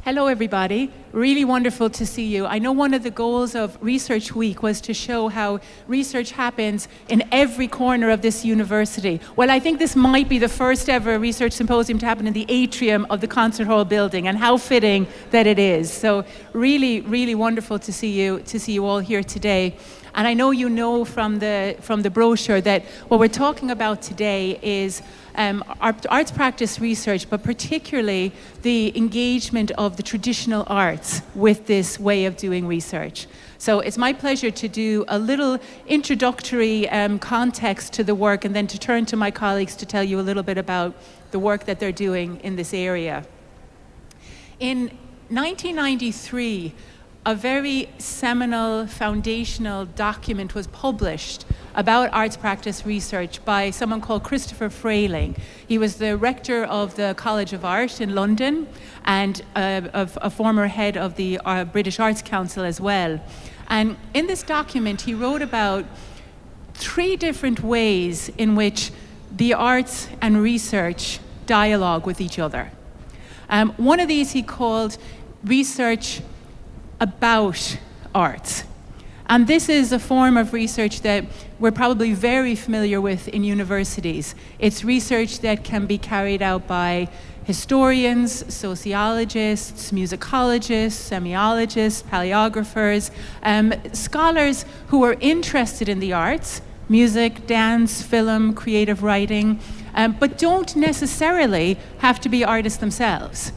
Hello, everybody. Really wonderful to see you. I know one of the goals of Research Week was to show how research happens in every corner of this university. Well, I think this might be the first ever research symposium to happen in the atrium of the concert hall building, and how fitting that it is. So really, really wonderful to see you all here today. And I know you know from the brochure that what we're talking about today is arts practice research, but particularly the engagement of the traditional arts with this way of doing research. So it's my pleasure to do a little introductory context to the work, and then to turn to my colleagues to tell you a little bit about the work that they're doing in this area. In 1993, a very seminal, foundational document was published about arts practice research by someone called Prof Helen. He was the rector of the College of Art in London, and a former head of the British Arts Council as well. And in this document, he wrote about 3 different ways in which the arts and research dialogue with each other. One of these he called research about art. And this is a form of research that we're probably very familiar with in universities. It's research that can be carried out by historians, sociologists, musicologists, semiologists, paleographers, scholars who are interested in the arts, music, dance, film, creative writing, but don't necessarily have to be artists themselves.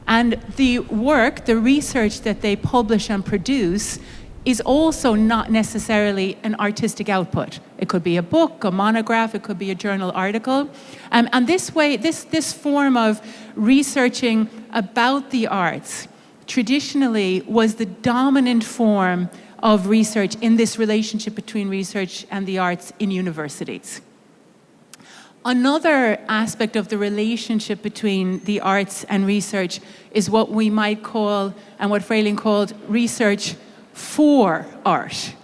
And the work, the research that they publish and produce is also not necessarily an artistic output. It could be a book, a monograph, it could be a journal article. And this way, this form of researching about the arts traditionally was the dominant form of research in this relationship between research and the arts in universities. Another aspect of the relationship between the arts and research is what we might call, and what Phelan called, research for art.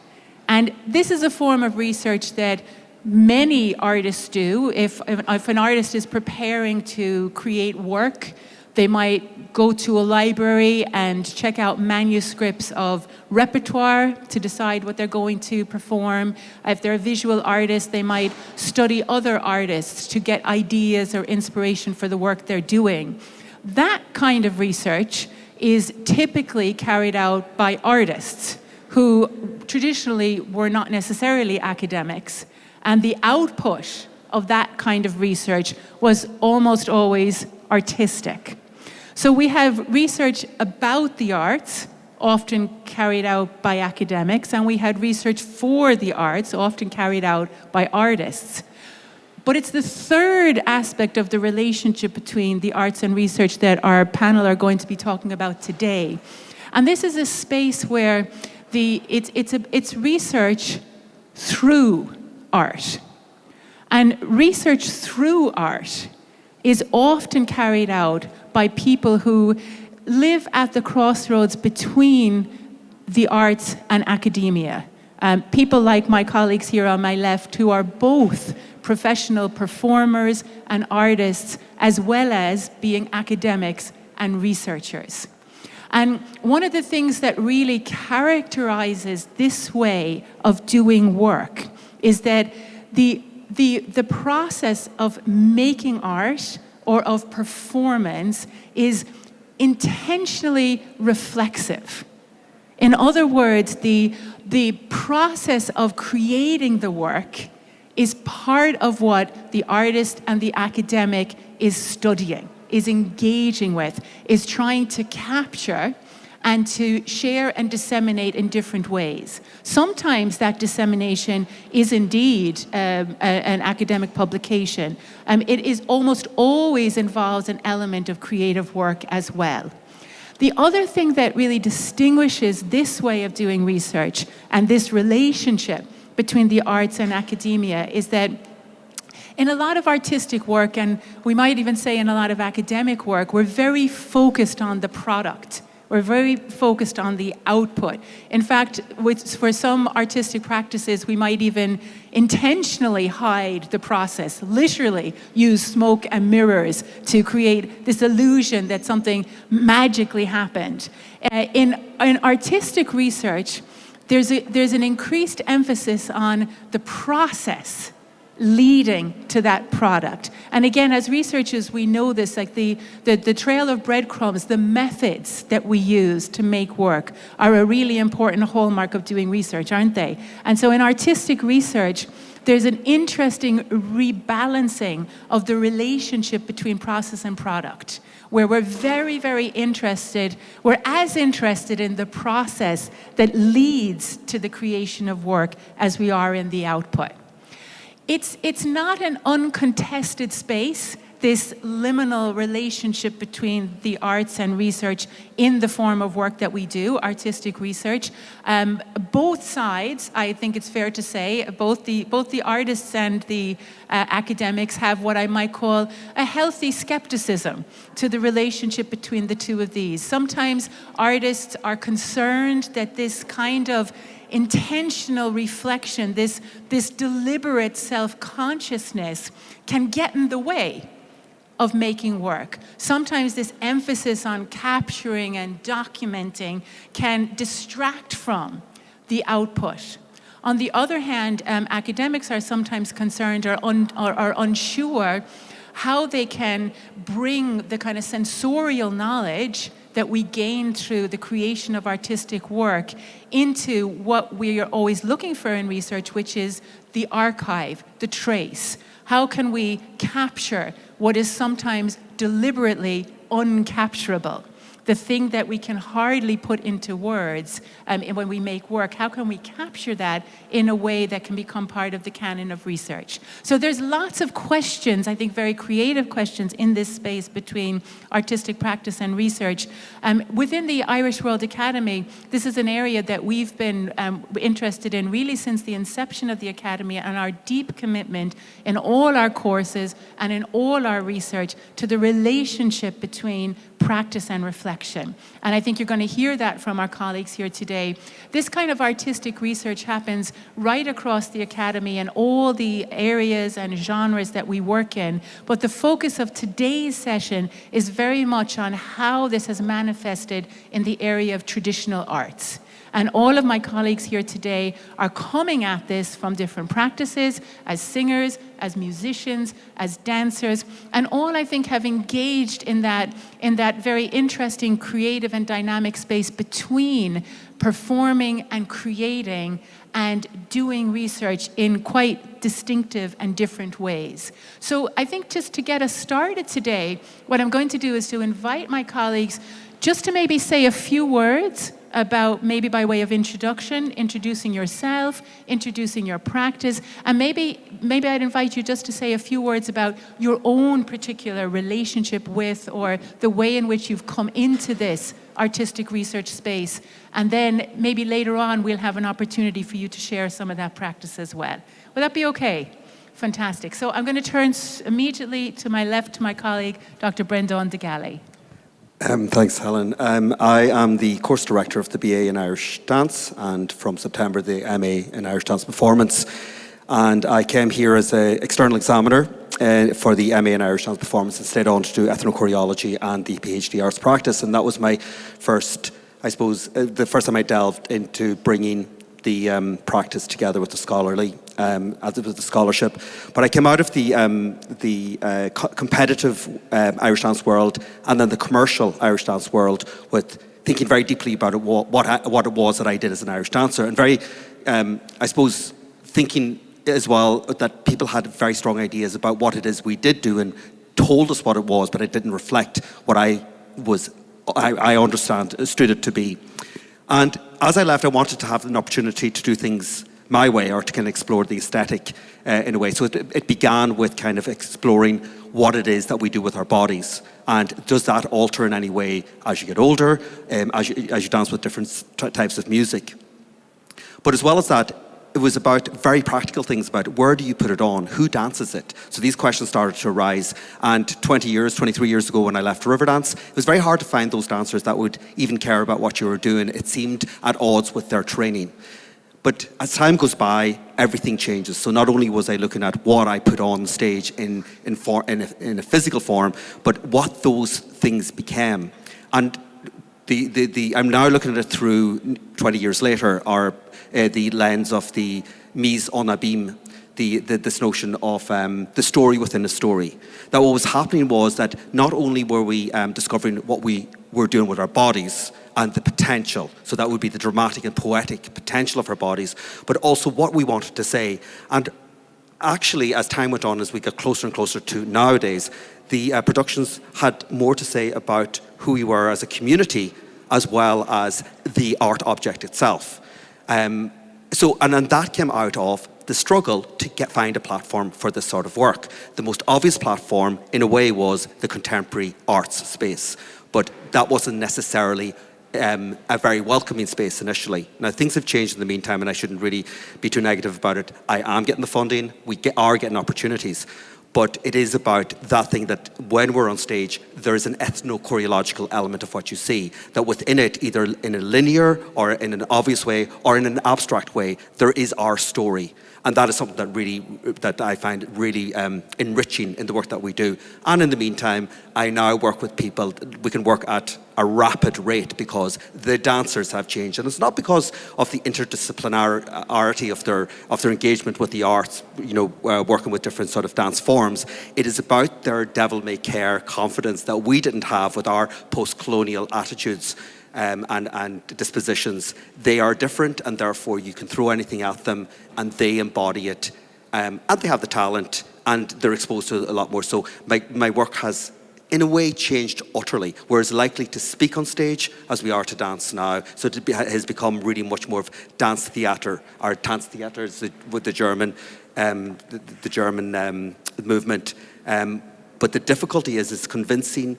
And this is a form of research that many artists do. If an artist is preparing to create work, they might go to a library and check out manuscripts of repertoire to decide what they're going to perform. If they're a visual artist, they might study other artists to get ideas or inspiration for the work they're doing. That kind of research is typically carried out by artists who traditionally were not necessarily academics, and the output of that kind of research was almost always artistic. So we have research about the arts, often carried out by academics, and we had research for the arts, often carried out by artists. But it's the third aspect of the relationship between the arts and research that our panel are going to be talking about today. And this is a space where it's research through art. And research through art is often carried out by people who live at the crossroads between the arts and academia. People like my colleagues here on my left, who are both professional performers and artists, as well as being academics and researchers. And one of the things that really characterizes this way of doing work is that the process of making art or of performance is intentionally reflexive. In other words, the process of creating the work is part of what the artist and the academic is studying, is engaging with, is trying to capture and to share and disseminate in different ways. Sometimes that dissemination is indeed an academic publication. It is almost always involves an element of creative work as well. The other thing that really distinguishes this way of doing research and this relationship between the arts and academia is that in a lot of artistic work, and we might even say in a lot of academic work, we're very focused on the product. We're very focused on the output. In fact, for some artistic practices, we might even intentionally hide the process, literally use smoke and mirrors to create this illusion that something magically happened. In artistic research, there's an increased emphasis on the process leading to that product. And again, as researchers, we know this, like the trail of breadcrumbs, the methods that we use to make work are a really important hallmark of doing research, aren't they? And so in artistic research, there's an interesting rebalancing of the relationship between process and product, where we're very, very interested, we're as interested in the process that leads to the creation of work as we are in the output. It's not an uncontested space, this liminal relationship between the arts and research in the form of work that we do, artistic research. Both sides, I think it's fair to say, both the artists and the academics have what I might call a healthy skepticism to the relationship between the two of these. Sometimes artists are concerned that this kind of intentional reflection, this deliberate self-consciousness can get in the way of making work. Sometimes this emphasis on capturing and documenting can distract from the output. On the other hand, academics are sometimes concerned or unsure how they can bring the kind of sensorial knowledge that we gain through the creation of artistic work into what we are always looking for in research, which is the archive, the trace. How can we capture what is sometimes deliberately uncapturable? The thing that we can hardly put into words when we make work, how can we capture that in a way that can become part of the canon of research? So there's lots of questions, I think very creative questions in this space between artistic practice and research. Within the Irish World Academy, this is an area that we've been interested in really since the inception of the Academy, and our deep commitment in all our courses and in all our research to the relationship between practice and reflection. And I think you're going to hear that from our colleagues here today. This kind of artistic research happens right across the Academy and all the areas and genres that we work in. But the focus of today's session is very much on how this has manifested in the area of traditional arts. And all of my colleagues here today are coming at this from different practices, as singers, as musicians, as dancers, and all, I think, have engaged in that very interesting, creative and dynamic space between performing and creating and doing research in quite distinctive and different ways. So I think just to get us started today, what I'm going to do is to invite my colleagues just to maybe say a few words about, maybe by way of introduction, introducing yourself, introducing your practice, and maybe I'd invite you just to say a few words about your own particular relationship with, or the way in which you've come into this artistic research space. And then maybe later on we'll have an opportunity for you to share some of that practice as well. Will that be okay? Fantastic. So I'm going to turn immediately to my left to my colleague, Dr. Brendan de Galle. Thanks, Helen. I am the course director of the BA in Irish Dance, and from September the MA in Irish Dance Performance. And I came here as an external examiner for the MA in Irish Dance Performance, and stayed on to do ethnochoreology and the PhD Arts Practice. And that was my first, I suppose, the first time I delved into bringing the practice together with the scholarly, as it was the scholarship. But I came out of the competitive Irish dance world and then the commercial Irish dance world with thinking very deeply about what it was that I did as an Irish dancer, and very, I suppose, thinking as well that people had very strong ideas about what it is we did do and told us what it was, but it didn't reflect what I understood it to be. And as I left, I wanted to have an opportunity to do things my way, or to kind of explore the aesthetic in a way. So it began with kind of exploring what it is that we do with our bodies, and does that alter in any way as you get older, as you dance with different types of music. But as well as that, it was about very practical things about where do you put it on, who dances it. So these questions started to arise. And 23 years ago when I left Riverdance, it was very hard to find those dancers that would even care about what you were doing. It seemed at odds with their training. But as time goes by, everything changes. So not only was I looking at what I put on stage in a physical form, but what those things became. And I'm now looking at it through 20 years later, the lens of the mise en abîme, this notion of the story within a story. That what was happening was that not only were we discovering what we were doing with our bodies and the potential, so that would be the dramatic and poetic potential of our bodies, but also what we wanted to say. And actually, as time went on, as we got closer and closer to nowadays, the productions had more to say about who we were as a community as well as the art object itself. And that came out of the struggle to find a platform for this sort of work. The most obvious platform, in a way, was the contemporary arts space, but that wasn't necessarily a very welcoming space initially. Now, things have changed in the meantime, and I shouldn't really be too negative about it. I am getting the funding, are getting opportunities, but it is about that thing that when we're on stage, there is an ethno-choreological element of what you see, that within it, either in a linear or in an obvious way or in an abstract way, there is our story. And that is something that I find really enriching in the work that we do. And in the meantime, I now work with people. We can work at a rapid rate because the dancers have changed. And it's not because of the interdisciplinarity of their engagement with the arts, working with different sort of dance forms. It is about their devil-may-care confidence that we didn't have with our post-colonial attitudes. And dispositions. They are different, and therefore you can throw anything at them and they embody it, and they have the talent and they're exposed to a lot more. So my work has in a way changed utterly. We're as likely to speak on stage as we are to dance now. So it has become really much more of dance theatre, or Tanztheater with the German movement. But the difficulty is convincing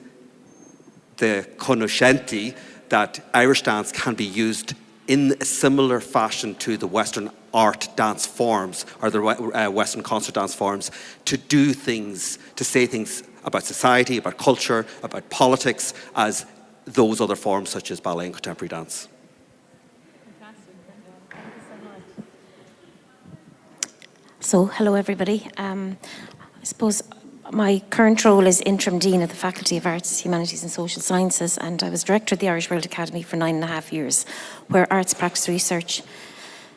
the conoscenti that Irish dance can be used in a similar fashion to the Western art dance forms or the Western concert dance forms, to do things, to say things about society, about culture, about politics, as those other forms such as ballet and contemporary dance. Fantastic. Thank you so much. So, hello everybody. I suppose my current role is Interim Dean at the Faculty of Arts, Humanities and Social Sciences, and I was Director of the Irish World Academy for 9.5 years, where arts practice research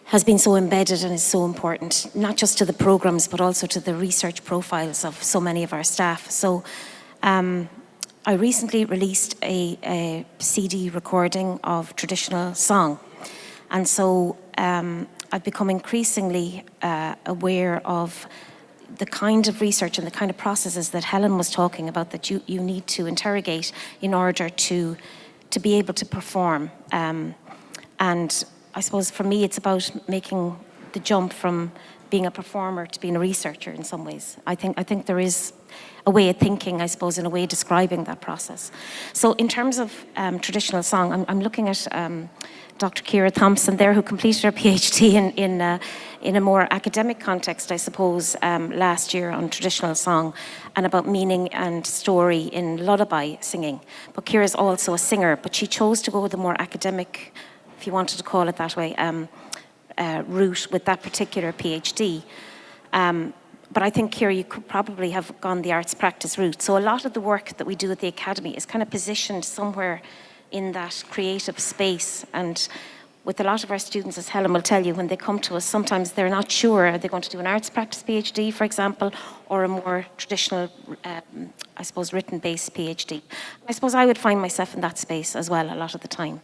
has been so embedded and is so important, not just to the programmes, but also to the research profiles of so many of our staff. So I recently released a CD recording of traditional song. And so I've become increasingly aware of the kind of research and the kind of processes that Helen was talking about that you need to interrogate in order to be able to perform. And I suppose for me it's about making the jump from being a performer to being a researcher in some ways. I think there is a way of thinking, I suppose, in a way of describing that process. So in terms of traditional song, I'm looking at Dr. Ciara Thompson there, who completed her PhD in a more academic context, I suppose, last year on traditional song and about meaning and story in lullaby singing. But Ciara's also a singer, but she chose to go with a more academic, if you wanted to call it that way, route with that particular PhD. But I think, Ciara, you could probably have gone the arts practice route. So a lot of the work that we do at the Academy is kind of positioned somewhere in that creative space. And with a lot of our students, as Helen will tell you, when they come to us, sometimes they're not sure, are they going to do an arts practice PhD, for example, or a more traditional, I suppose, written-based PhD. I suppose I would find myself in that space as well a lot of the time.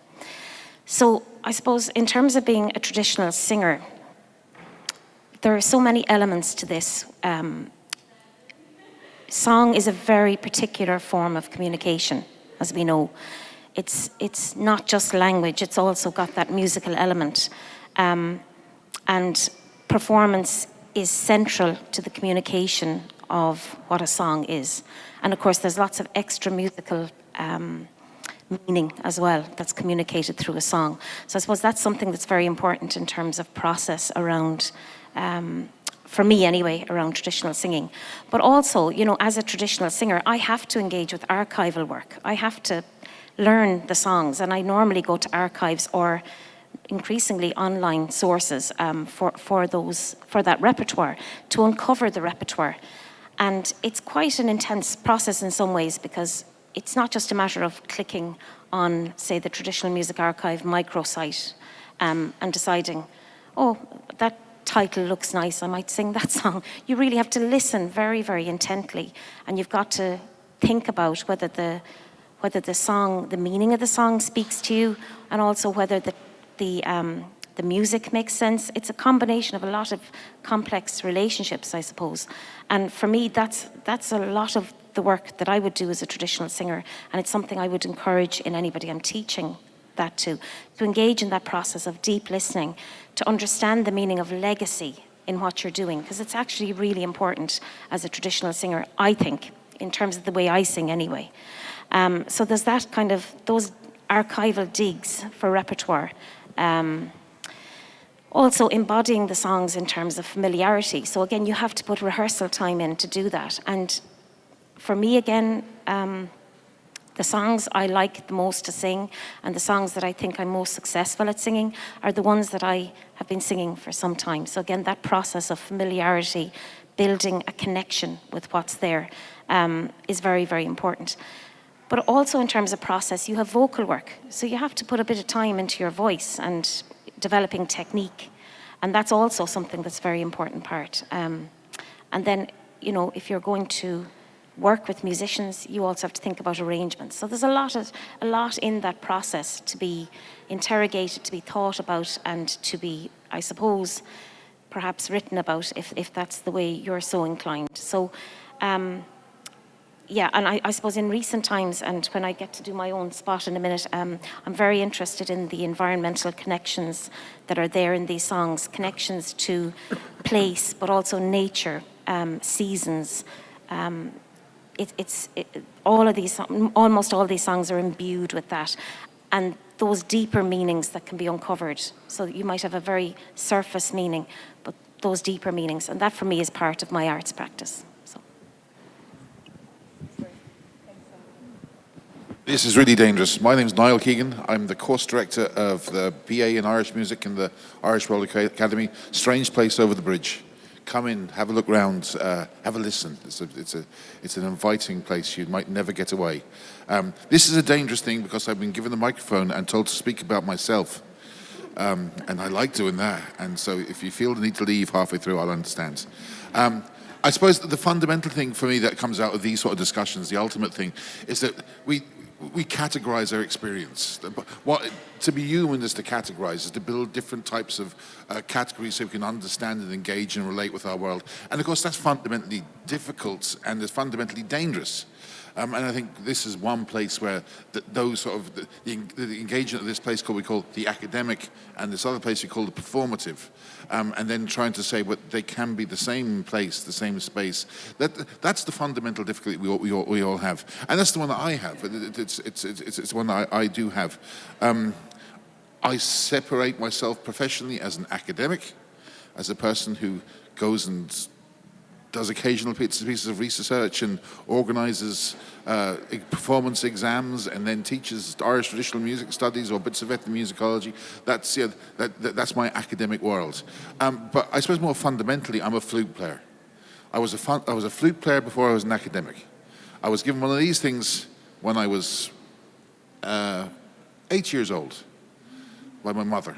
So I suppose in terms of being a traditional singer, there are so many elements to this. Song is a very particular form of communication, as we know. It's not just language, it's also got that musical element. And performance is central to the communication of what a song is. And of course, there's lots of extra musical meaning as well that's communicated through a song. So I suppose that's something that's very important in terms of process around, for me anyway, around traditional singing. But also, you know, as a traditional singer, I have to engage with archival work. I have to learn the songs, and I normally go to archives or increasingly online sources for that repertoire, to uncover the repertoire. And it's quite an intense process in some ways, because it's not just a matter of clicking on, say, the Traditional Music Archive microsite and deciding, oh, that title looks nice, I might sing that song. You really have to listen very, very intently, and you've got to think about whether the song, the meaning of the song speaks to you, and also whether the music makes sense. It's a combination of a lot of complex relationships, I suppose. And for me, that's a lot of the work that I would do as a traditional singer, and it's something I would encourage in anybody I'm teaching that to engage in that process of deep listening, to understand the meaning of legacy in what you're doing, because it's actually really important as a traditional singer, I think, in terms of the way I sing anyway. So there's that kind of, those archival digs for repertoire. Also embodying the songs in terms of familiarity. So again, you have to put rehearsal time in to do that. And for me, again, the songs I like the most to sing, and the songs that I think I'm most successful at singing, are the ones that I have been singing for some time. So again, that process of familiarity, building a connection with what's there, is very, very important. But also in terms of process, you have vocal work. So you have to put a bit of time into your voice and developing technique. And that's also something that's a very important part. And then, you know, if you're going to work with musicians, you also have to think about arrangements. So there's a lot in that process to be interrogated, to be thought about, and to be, I suppose, perhaps written about if that's the way you're so inclined. So, yeah, and I suppose in recent times, and when I get to do my own spot in a minute, I'm very interested in the environmental connections that are there in these songs, connections to place, but also nature, seasons. Almost all these songs are imbued with that, and those deeper meanings that can be uncovered. So you might have a very surface meaning, but those deeper meanings, and that for me is part of my arts practice. This is really dangerous. My name is Niall Keegan. I'm the course director of the BA in Irish Music in the Irish World Academy. Strange place over the bridge. Come in, have a look round, have a listen. It's an inviting place. You might never get away. This is a dangerous thing because I've been given the microphone and told to speak about myself. And I like doing that. And so if you feel the need to leave halfway through, I'll understand. I suppose the fundamental thing for me that comes out of these sort of discussions, the ultimate thing, is that we categorize our experience. What to be human is to categorize, is to build different types of categories so we can understand and engage and relate with our world. And of course, that's fundamentally difficult and it's fundamentally dangerous. And I think this is one place where those sort of the engagement of this place we call the academic, and this other place we call the performative, and then trying to say what they can be the same place, the same space. That's the fundamental difficulty we all have, and that's the one that I have. It's one that I do have. I separate myself professionally as an academic, as a person who goes and does occasional pieces of research and organises performance exams, and then teaches Irish traditional music studies or bits of ethnomusicology. That's my academic world. But I suppose more fundamentally, I'm a flute player. I was a flute player before I was an academic. I was given one of these things when I was 8 years old by my mother.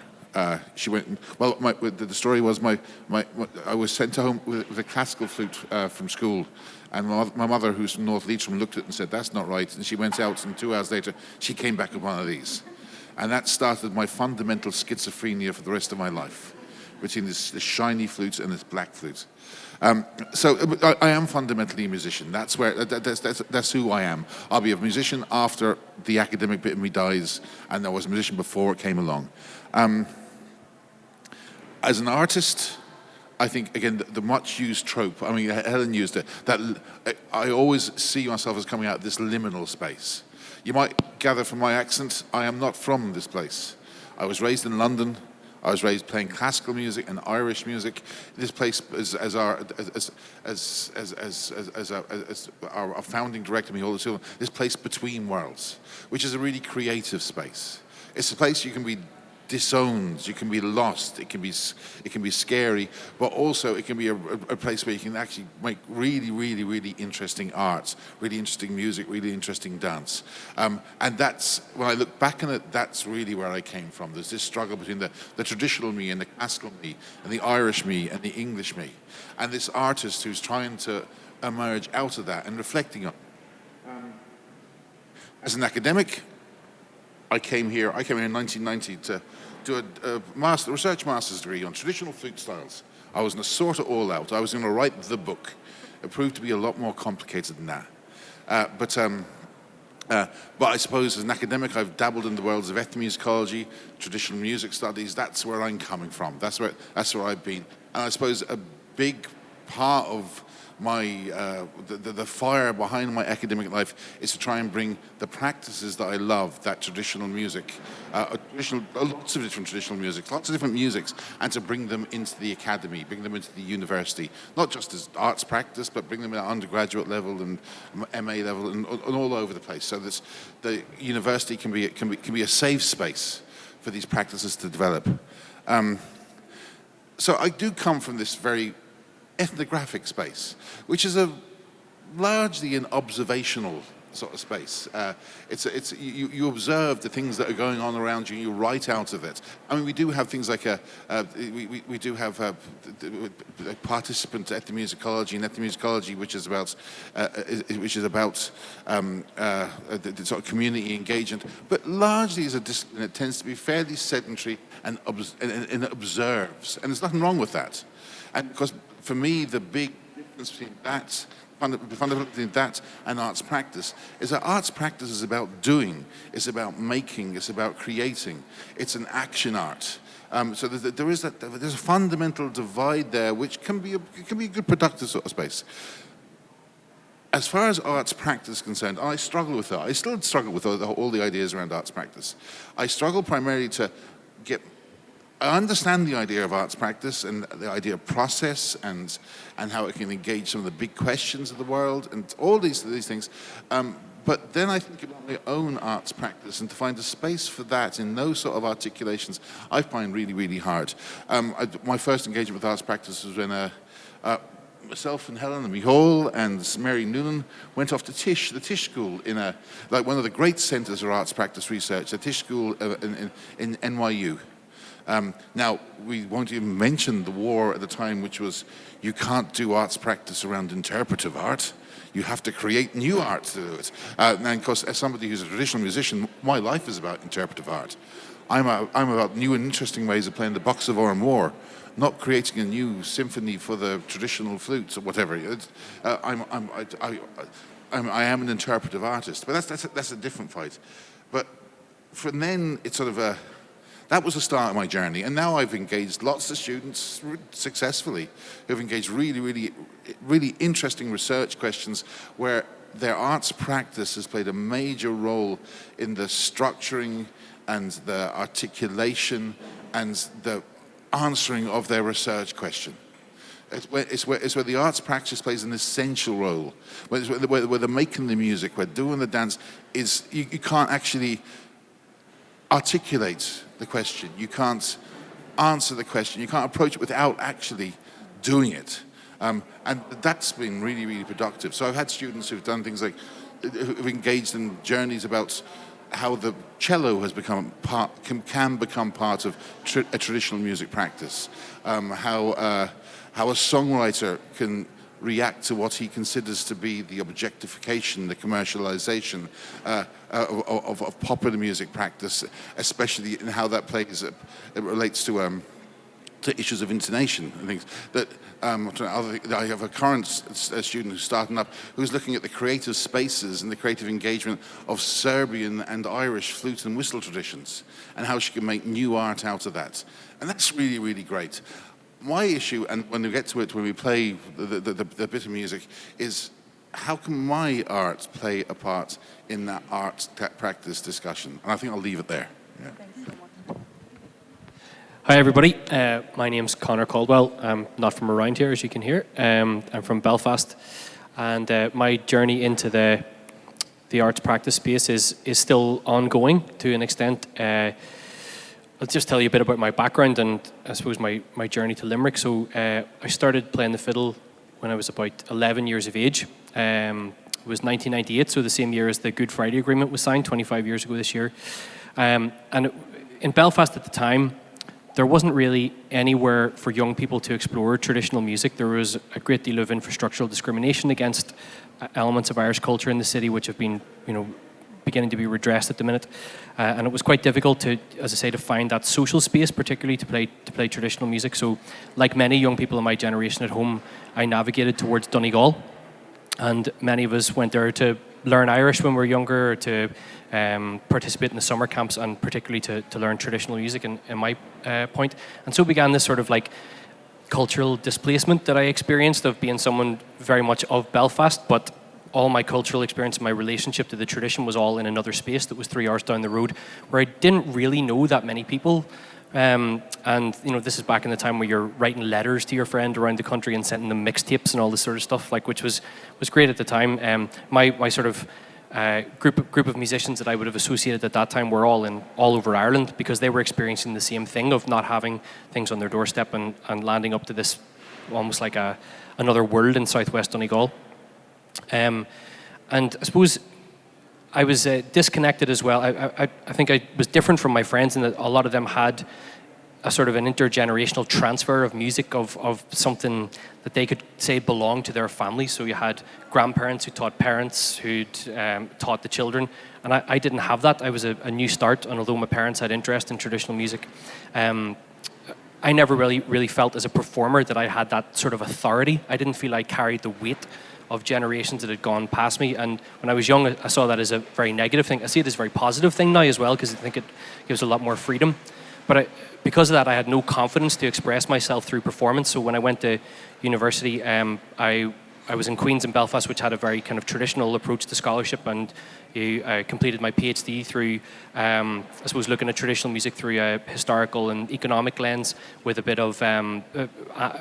She went. Well, the story was I was sent home with a classical flute from school, and my mother, who's from North Leitrim, looked at it and said, "That's not right." And she went out, and 2 hours later, she came back with one of these, and that started my fundamental schizophrenia for the rest of my life, between this shiny flute and this black flute. So I am fundamentally a musician. That's who I am. I'll be a musician after the academic bit of me dies, and I was a musician before it came along. As an artist, I think, again, the much-used trope, I mean, Helen used it, that I always see myself as coming out of this liminal space. You might gather from my accent, I am not from this place. I was raised in London. I was raised playing classical music and Irish music. This place, as our founding director, Micheál Silva, this place between worlds, which is a really creative space. It's a place you can be disowned, you can be lost, it can be scary, but also it can be a place where you can actually make really interesting art, really interesting music, really interesting dance. And that's, when I look back on it, that's really where I came from. There's this struggle between the traditional me and the classical me, and the Irish me and the English me, and this artist who's trying to emerge out of that and reflecting on it. As an academic, I came here in 1990 to do a research master's degree on traditional flute styles. I was going to sort it all out. I was going to write the book. It proved to be a lot more complicated than that. But I suppose as an academic, I've dabbled in the worlds of ethnomusicology, traditional music studies. That's where I'm coming from. That's where I've been. And I suppose a big part of my the fire behind my academic life is to try and bring the practices that I love, that traditional music, lots of different traditional music, lots of different musics, and to bring them into the academy, bring them into the university, not just as arts practice, but bring them at undergraduate level and MA level and all over the place, so that the university can be a safe space for these practices to develop. So I do come from this very ethnographic space, which is largely an observational sort of space. You observe the things that are going on around you, and you write out of it. I mean, we do have things like we do have participant ethnomusicology and ethnomusicology, which is about the sort of community engagement. But largely, as a discipline, it tends to be fairly sedentary and observes, and there's nothing wrong with that. And because for me, the big difference between that, fundamentally between that and arts practice, is that arts practice is about doing, it's about making, it's about creating. It's an action art. So there's a fundamental divide there, which can be a good productive sort of space. As far as arts practice is concerned, I struggle with that. I still struggle with all the ideas around arts practice. I struggle primarily I understand the idea of arts practice and the idea of process and how it can engage some of the big questions of the world and all these things. But then I think about my own arts practice, and to find a space for that in those sort of articulations, I find really hard. My first engagement with arts practice was when myself and Helen and Micheál and Mary Noonan went off to Tisch, the Tisch School, in one of the great centres for arts practice research, the Tisch School in NYU. Now, we won't even mention the war at the time, which was, you can't do arts practice around interpretive art. You have to create new art to do it. And of course, as somebody who's a traditional musician, my life is about interpretive art. I'm about new and interesting ways of playing the box of War, not creating a new symphony for the traditional flutes or whatever. I am an interpretive artist, but that's a different fight. But from then, it's sort of that was the start of my journey, and now I've engaged lots of students successfully who've engaged really interesting research questions where their arts practice has played a major role in the structuring and the articulation and the answering of their research question. It's where the arts practice plays an essential role, where they're making the music, where doing the dance is, you can't actually articulate the question. You can't answer the question. You can't approach it without actually doing it. And that's been really productive. So I've had students who've done things like, who've engaged in journeys about how the cello has become can become part of a traditional music practice. How a songwriter can react to what he considers to be the objectification, the commercialization of popular music practice, especially in how that plays, it relates to issues of intonation and things. That I have a current student who's starting up who's looking at the creative spaces and the creative engagement of Serbian and Irish flute and whistle traditions and how she can make new art out of that. And that's really great. My issue, and when we get to it, when we play the bit of music, is how can my art play a part in that art practice discussion? And I think I'll leave it there. Yeah. Hi everybody, my name's Connor Caldwell. I'm not from around here, as you can hear. I'm from Belfast, and my journey into the arts practice space is still ongoing to an extent. I'll just tell you a bit about my background and I suppose my journey to Limerick. So I started playing the fiddle when I was about 11 years of age. It was 1998, so the same year as the Good Friday Agreement was signed, 25 years ago this year. And in Belfast at the time, there wasn't really anywhere for young people to explore traditional music. There was a great deal of infrastructural discrimination against elements of Irish culture in the city, which have been, beginning to be redressed at the minute. And it was quite difficult to, as I say, to find that social space, particularly to play traditional music. So, like many young people in my generation at home, I navigated towards Donegal, and many of us went there to learn Irish when we were younger, or to participate in the summer camps, and particularly to learn traditional music in my point. And so began this sort of like cultural displacement that I experienced of being someone very much of Belfast, but all my cultural experience and my relationship to the tradition was all in another space that was 3 hours down the road, where I didn't really know that many people. And this is back in the time where you're writing letters to your friend around the country and sending them mixtapes and all this sort of stuff, which was great at the time. My sort of group of musicians that I would have associated at that time were all over Ireland, because they were experiencing the same thing of not having things on their doorstep and landing up to this almost like another world in southwest Donegal. And I suppose I was disconnected as well. I think I was different from my friends in that a lot of them had a sort of an intergenerational transfer of music, of something that they could say belonged to their family. So you had grandparents who taught parents, who'd taught the children. And I didn't have that. I was a new start, and although my parents had interest in traditional music, I never really felt as a performer that I had that sort of authority. I didn't feel I carried the weight of generations that had gone past me. And when I was young, I saw that as a very negative thing. I see it as a very positive thing now as well, because I think it gives a lot more freedom. But because of that, I had no confidence to express myself through performance. So when I went to university, I was in Queen's in Belfast, which had a very kind of traditional approach to scholarship, and I completed my PhD through, I suppose, looking at traditional music through a historical and economic lens with a bit of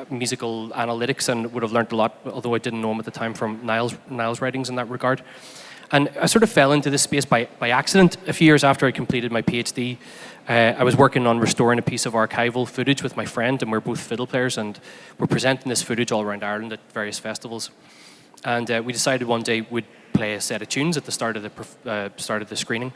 musical analytics, and would have learned a lot, although I didn't know him at the time, from Niall's writings in that regard. And I sort of fell into this space by accident. A few years after I completed my PhD, I was working on restoring a piece of archival footage with my friend, and we're both fiddle players, and we're presenting this footage all around Ireland at various festivals. And we decided one day we'd play a set of tunes at the start of the screening.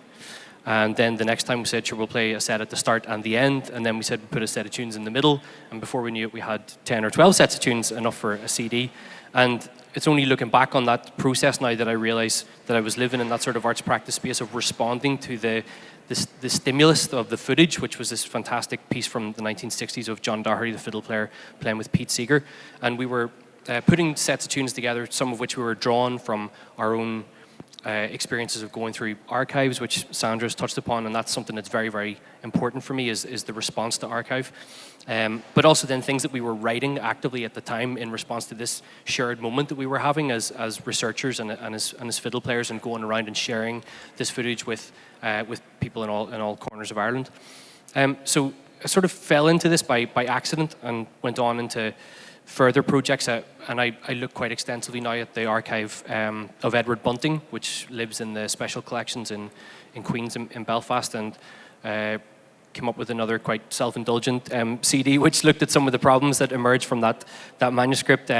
And then the next time we said, sure, we'll play a set at the start and the end. And then we said we'd put a set of tunes in the middle. And before we knew it, we had 10 or 12 sets of tunes, enough for a CD. And it's only looking back on that process now that I realise that I was living in that sort of arts practice space of responding to the stimulus of the footage, which was this fantastic piece from the 1960s of John Doherty, the fiddle player, playing with Pete Seeger. And we were putting sets of tunes together, some of which we were drawn from our own experiences of going through archives, which Sandra's touched upon, and that's something that's very, very important for me, is the response to archive. But also then things that we were writing actively at the time in response to this shared moment that we were having as researchers and as fiddle players, and going around and sharing this footage with people in all corners of Ireland. So I sort of fell into this by accident and went on into further projects, and I look quite extensively now at the archive of Edward Bunting, which lives in the special collections in Queen's in Belfast, and came up with another quite self-indulgent CD, which looked at some of the problems that emerged from that manuscript,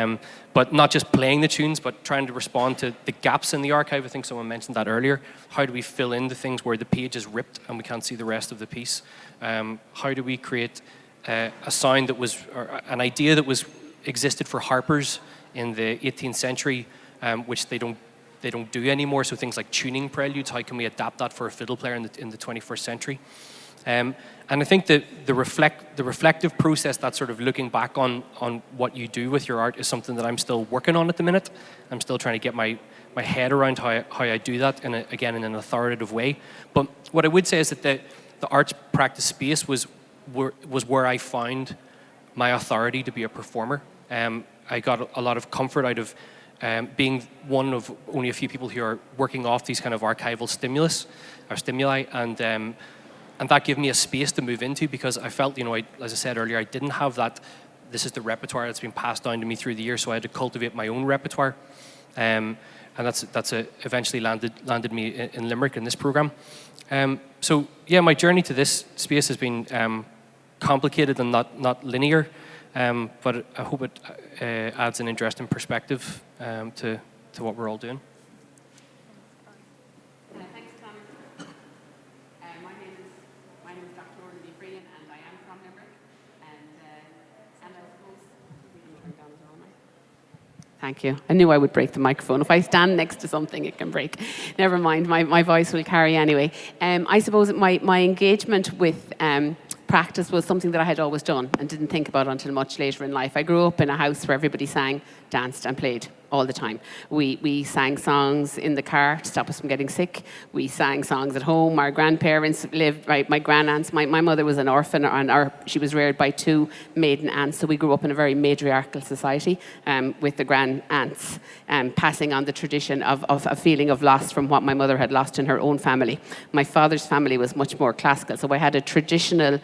but not just playing the tunes, but trying to respond to the gaps in the archive. I think someone mentioned that earlier. How do we fill in the things where the page is ripped and we can't see the rest of the piece? How do we create a sound that was, or an idea that existed for harpers in the 18th century, which they don't do anymore? So things like tuning preludes, how can we adapt that for a fiddle player in the 21st century? And I think that the reflective process, that sort of looking back on what you do with your art, is something that I'm still working on at the minute. I'm still trying to get my head around how I do that, again in an authoritative way. But what I would say is that the arts practice space was where I found my authority to be a performer. I got a lot of comfort out of being one of only a few people who are working off these kind of archival stimuli, and that gave me a space to move into, because I felt, as I said earlier, I didn't have that. This is the repertoire that's been passed down to me through the years, so I had to cultivate my own repertoire, and that's eventually landed me in Limerick in this program. So yeah, my journey to this space has been complicated and not linear, but I hope it adds an interesting perspective to what we're all doing. Thanks, Connor. My name is Dr. Helen Phelan, and I am from Limerick. And I suppose we can turn down as well, right? Thank you. I knew I would break the microphone. If I stand next to something, it can break. Never mind, my voice will carry anyway. I suppose my engagement with practice was something that I had always done and didn't think about until much later in life. I grew up in a house where everybody sang, danced and played all the time. We sang songs in the car to stop us from getting sick. We sang songs at home. Our grandparents lived, right, my granddaunts. My mother was an orphan, and she was reared by 2 maiden aunts, so we grew up in a very matriarchal society with the grand-aunts passing on the tradition of a feeling of loss from what my mother had lost in her own family. My father's family was much more classical, so I had a traditional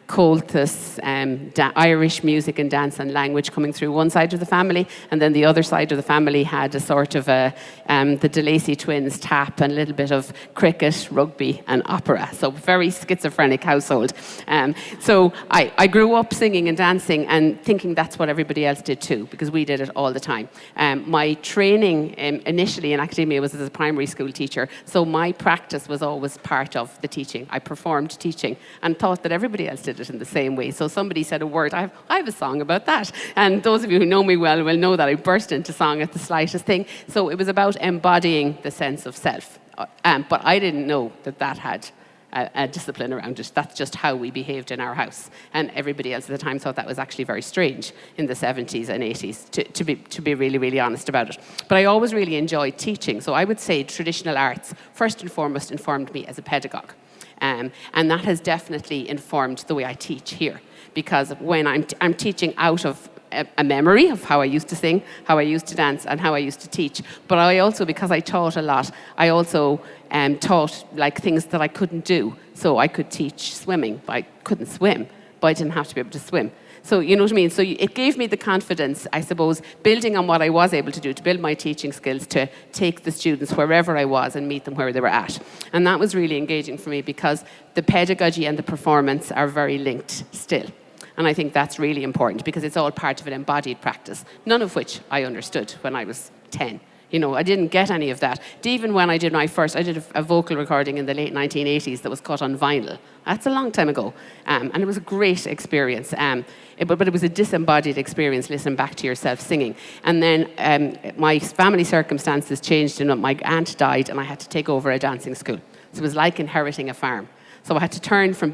cultus, Irish music and dance and language coming through one side of the family, and then the other side of the family had a sort of the De Lacy twins tap and a little bit of cricket, rugby and opera, so very schizophrenic household. So I grew up singing and dancing and thinking that's what everybody else did too, because we did it all the time. My training initially in academia was as a primary school teacher, so my practice was always part of the teaching. I performed teaching and thought that everybody else did it in the same way. So somebody said a word, I have a song about that. And those of you who know me well will know that I burst into song at the slightest thing. So it was about embodying the sense of self. But I didn't know that had a discipline around it. That's just how we behaved in our house. And everybody else at the time thought that was actually very strange in the 70s and 80s, to be really, really honest about it. But I always really enjoyed teaching. So I would say traditional arts, first and foremost, informed me as a pedagogue. And that has definitely informed the way I teach here. Because when I'm teaching out of a memory of how I used to sing, how I used to dance, and how I used to teach. But I also, because I taught a lot, I also taught like things that I couldn't do. So I could teach swimming, but I couldn't swim, but I didn't have to be able to swim. So you know what I mean? So it gave me the confidence, I suppose, building on what I was able to do, to build my teaching skills, to take the students wherever I was and meet them where they were at. And that was really engaging for me, because the pedagogy and the performance are very linked still. And I think that's really important, because it's all part of an embodied practice, none of which I understood when I was 10. You know, I didn't get any of that. Even when I did a vocal recording in the late 1980s that was cut on vinyl. That's a long time ago. And it was a great experience. But it was a disembodied experience, listening back to yourself singing. And then my family circumstances changed, and my aunt died, and I had to take over a dancing school. So it was like inheriting a farm. So I had to turn from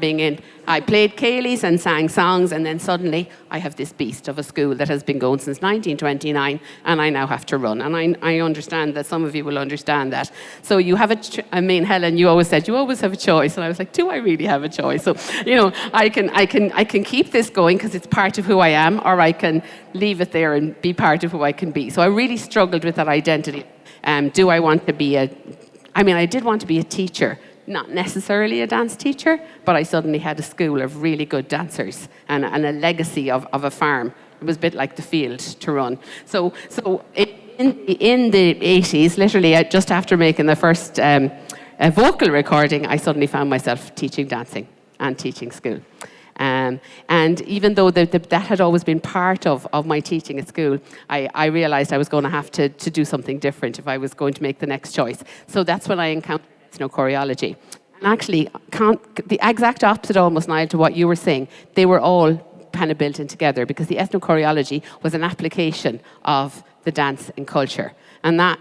I played ceilidhs and sang songs, and then suddenly I have this beast of a school that has been going since 1929, and I now have to run. And I understand that some of you will understand that. So you have Helen, you always said you always have a choice, and I was like, do I really have a choice? So, you know, I can keep this going because it's part of who I am, or I can leave it there and be part of who I can be. So I really struggled with that identity. Do I want to be I did want to be a teacher. Not necessarily a dance teacher, but I suddenly had a school of really good dancers and a legacy of a farm. It was a bit like the field to run. So in the 80s, literally just after making the first vocal recording, I suddenly found myself teaching dancing and teaching school. And even though that had always been part of my teaching at school, I realized I was going to have to do something different if I was going to make the next choice. So that's when I encountered ethnochoreology. And actually, the exact opposite almost, Niall, to what you were saying. They were all kind of built in together, because the ethnochoreology was an application of the dance and culture. And that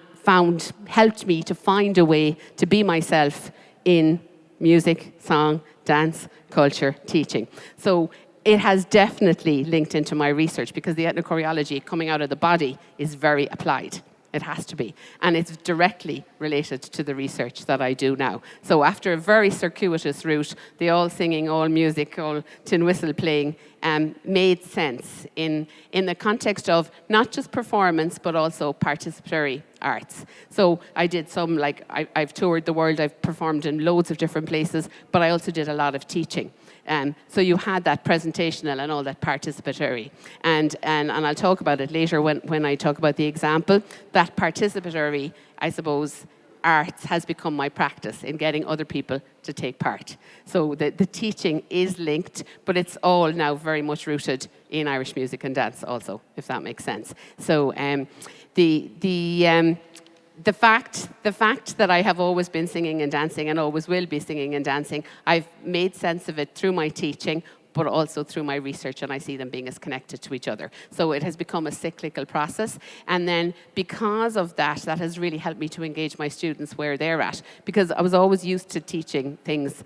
helped me to find a way to be myself in music, song, dance, culture, teaching. So it has definitely linked into my research, because the ethnochoreology coming out of the body is very applied. It has to be. And it's directly related to the research that I do now. So after a very circuitous route, the all singing, all music, all tin whistle playing made sense in the context of not just performance, but also participatory arts. So I did some, like, I've toured the world, I've performed in loads of different places, but I also did a lot of teaching. So you had that presentational and all that participatory. And I'll talk about it later when I talk about the example. That participatory, I suppose, arts has become my practice in getting other people to take part. So the teaching is linked, but it's all now very much rooted in Irish music and dance also, if that makes sense. So the fact that I have always been singing and dancing and always will be singing and dancing, I've made sense of it through my teaching, but also through my research, and I see them being as connected to each other. So it has become a cyclical process. And then because of that, that has really helped me to engage my students where they're at, because I was always used to teaching things.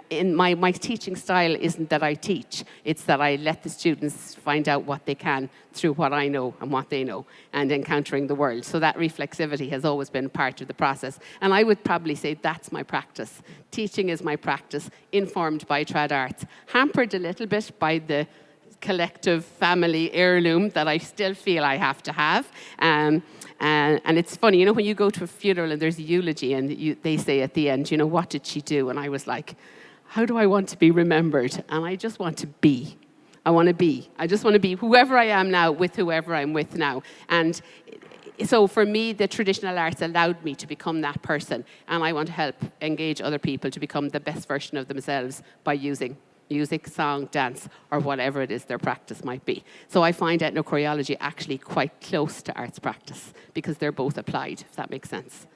In my teaching style isn't that I teach, it's that I let the students find out what they can through what I know and what they know and encountering the world. So that reflexivity has always been part of the process. And I would probably say that's my practice. Teaching is my practice, informed by trad arts, hampered a little bit by the collective family heirloom that I still feel I have to have. And it's funny, you know, when you go to a funeral and there's a eulogy and they say at the end, you know, what did she do? And I was like, how do I want to be remembered? And I just want to be. I just want to be whoever I am now with whoever I'm with now. And so for me, the traditional arts allowed me to become that person. And I want to help engage other people to become the best version of themselves by using music, song, dance, or whatever it is their practice might be. So I find ethnochoreology actually quite close to arts practice because they're both applied, if that makes sense.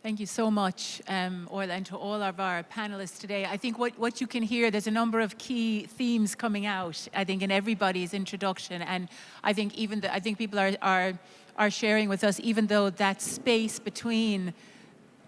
Thank you so much, Orla, and to all of our panelists today. I think what you can hear, there's a number of key themes coming out, I think, in everybody's introduction. And I think I think people are sharing with us, even though that space between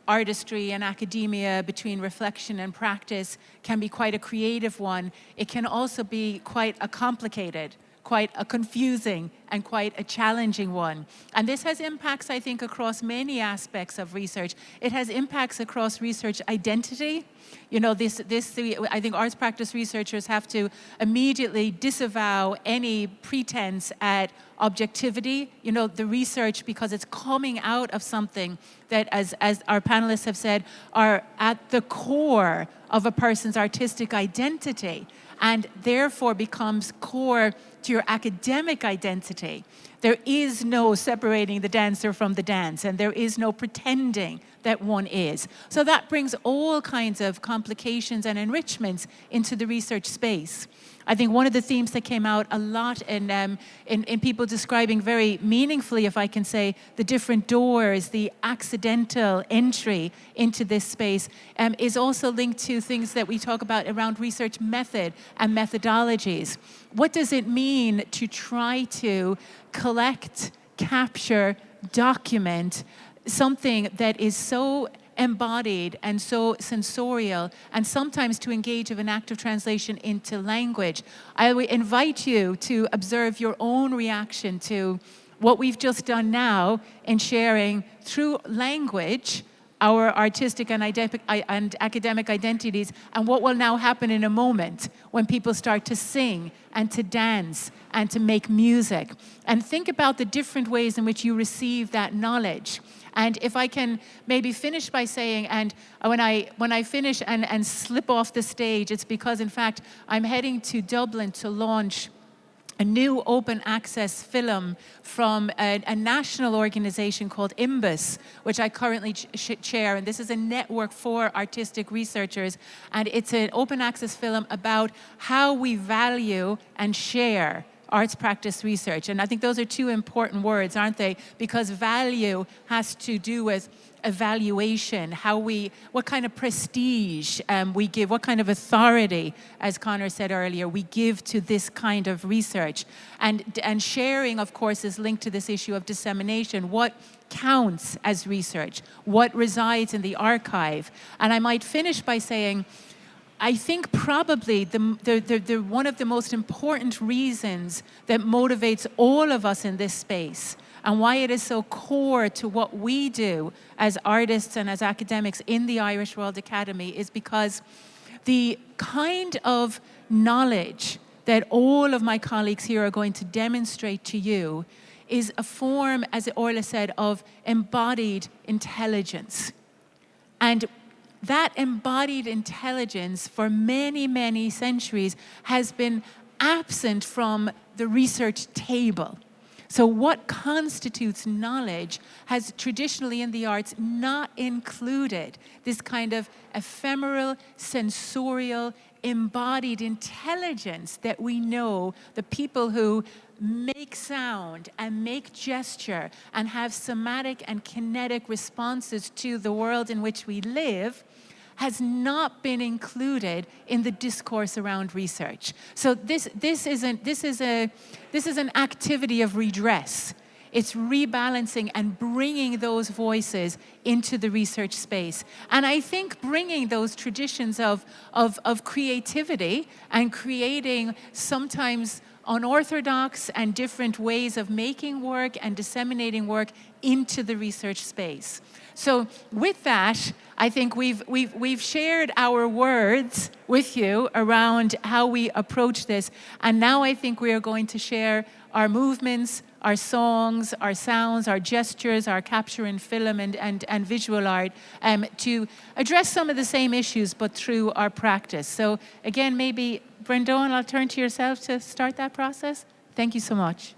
artistry and academia, between reflection and practice, can be quite a creative one, it can also be quite a complicated, quite a confusing, and quite a challenging one. And this has impacts, I think, across many aspects of research. It has impacts across research identity. You know, I think arts practice researchers have to immediately disavow any pretense at objectivity. You know, the research, because it's coming out of something that, as our panelists have said, are at the core of a person's artistic identity, and therefore becomes core to your academic identity. There is no separating the dancer from the dance, and there is no pretending that one is. So that brings all kinds of complications and enrichments into the research space. I think one of the themes that came out a lot in people describing very meaningfully, if I can say, the different doors, the accidental entry into this space, is also linked to things that we talk about around research method and methodologies. What does it mean to try to collect, capture, document something that is so embodied and so sensorial, and sometimes to engage of an active translation into language? I would invite you to observe your own reaction to what we've just done now in sharing through language our artistic and academic identities, and what will now happen in a moment when people start to sing and to dance and to make music. And think about the different ways in which you receive that knowledge. And if I can maybe finish by saying, and when I finish and slip off the stage, it's because, in fact, I'm heading to Dublin to launch a new open access film from a national organization called IMBUS, which I currently chair. And this is a network for artistic researchers. And it's an open access film about how we value and share arts practice research. And I think those are two important words, aren't they? Because value has to do with evaluation, what kind of prestige we give, what kind of authority, as Connor said earlier, we give to this kind of research. And sharing, of course, is linked to this issue of dissemination. What counts as research? What resides in the archive? And I might finish by saying, I think probably one of the most important reasons that motivates all of us in this space, and why it is so core to what we do as artists and as academics in the Irish World Academy, is because the kind of knowledge that all of my colleagues here are going to demonstrate to you is a form, as Orla said, of embodied intelligence. And that embodied intelligence for many, many centuries has been absent from the research table. So what constitutes knowledge has traditionally in the arts not included this kind of ephemeral, sensorial, embodied intelligence that we know the people who make sound and make gesture and have somatic and kinetic responses to the world in which we live has not been included in the discourse around research. So this is an activity of redress. It's rebalancing and bringing those voices into the research space. And I think bringing those traditions of creativity and creating sometimes unorthodox and different ways of making work and disseminating work into the research space. So with that, I think we've shared our words with you around how we approach this. And now I think we are going to share our movements, our songs, our sounds, our gestures, our capture in film and visual art to address some of the same issues, but through our practice. So again, maybe Brendan, I'll turn to yourself to start that process. Thank you so much.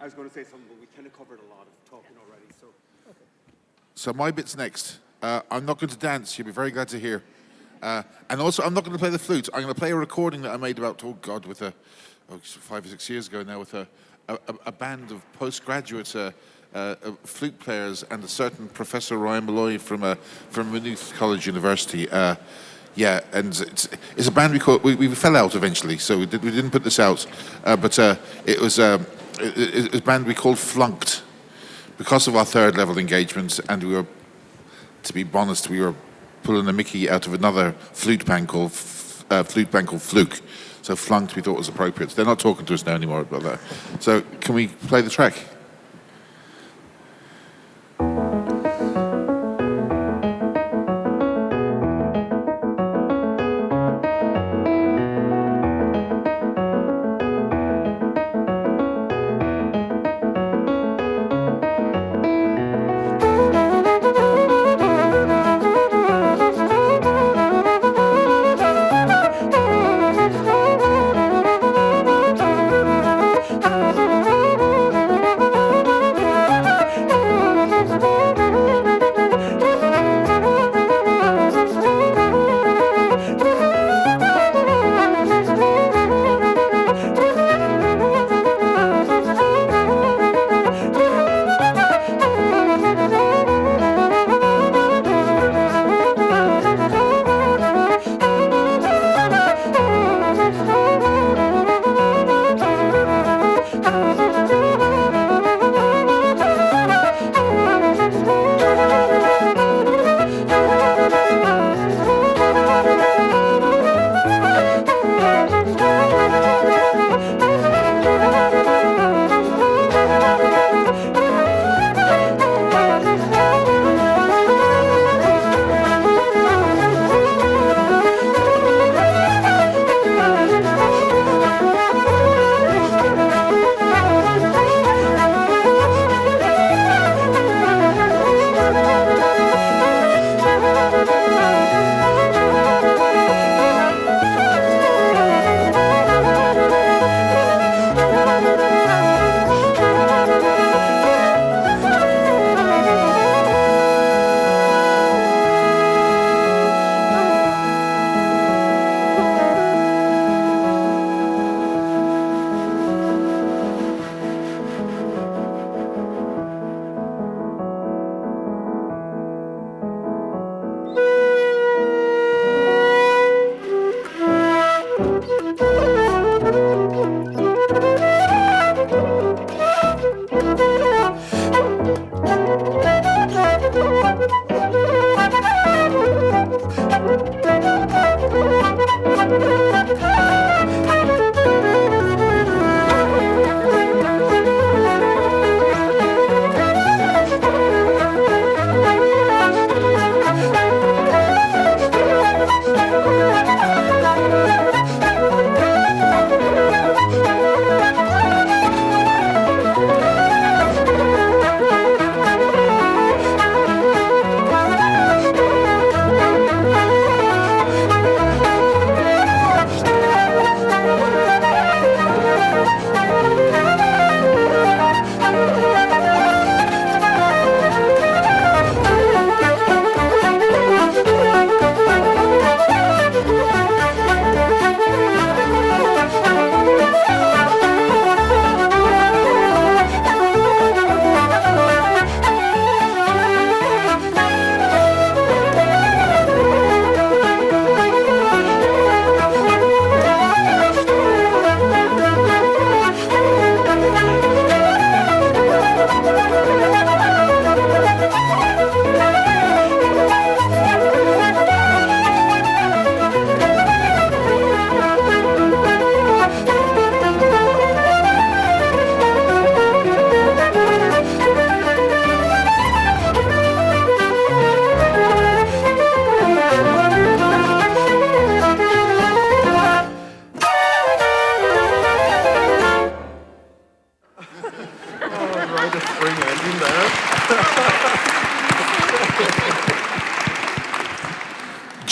I was going to say something, but we kind of covered a lot of talking already. So my bit's next. I'm not going to dance. You'll be very glad to hear. And also, I'm not going to play the flute. I'm going to play a recording that I made about, 5 or 6 years ago now, with a band of postgraduate flute players and a certain Professor Ryan Malloy from Maynooth College University. Yeah, and it's a band we fell out eventually, so we didn't put this out. But it was a band we called Flunked because of our third level engagement, and we were, to be honest, we were pulling a mickey out of another flute band called Fluke. So Flunked we thought was appropriate. They're not talking to us now anymore about that. So can we play the track?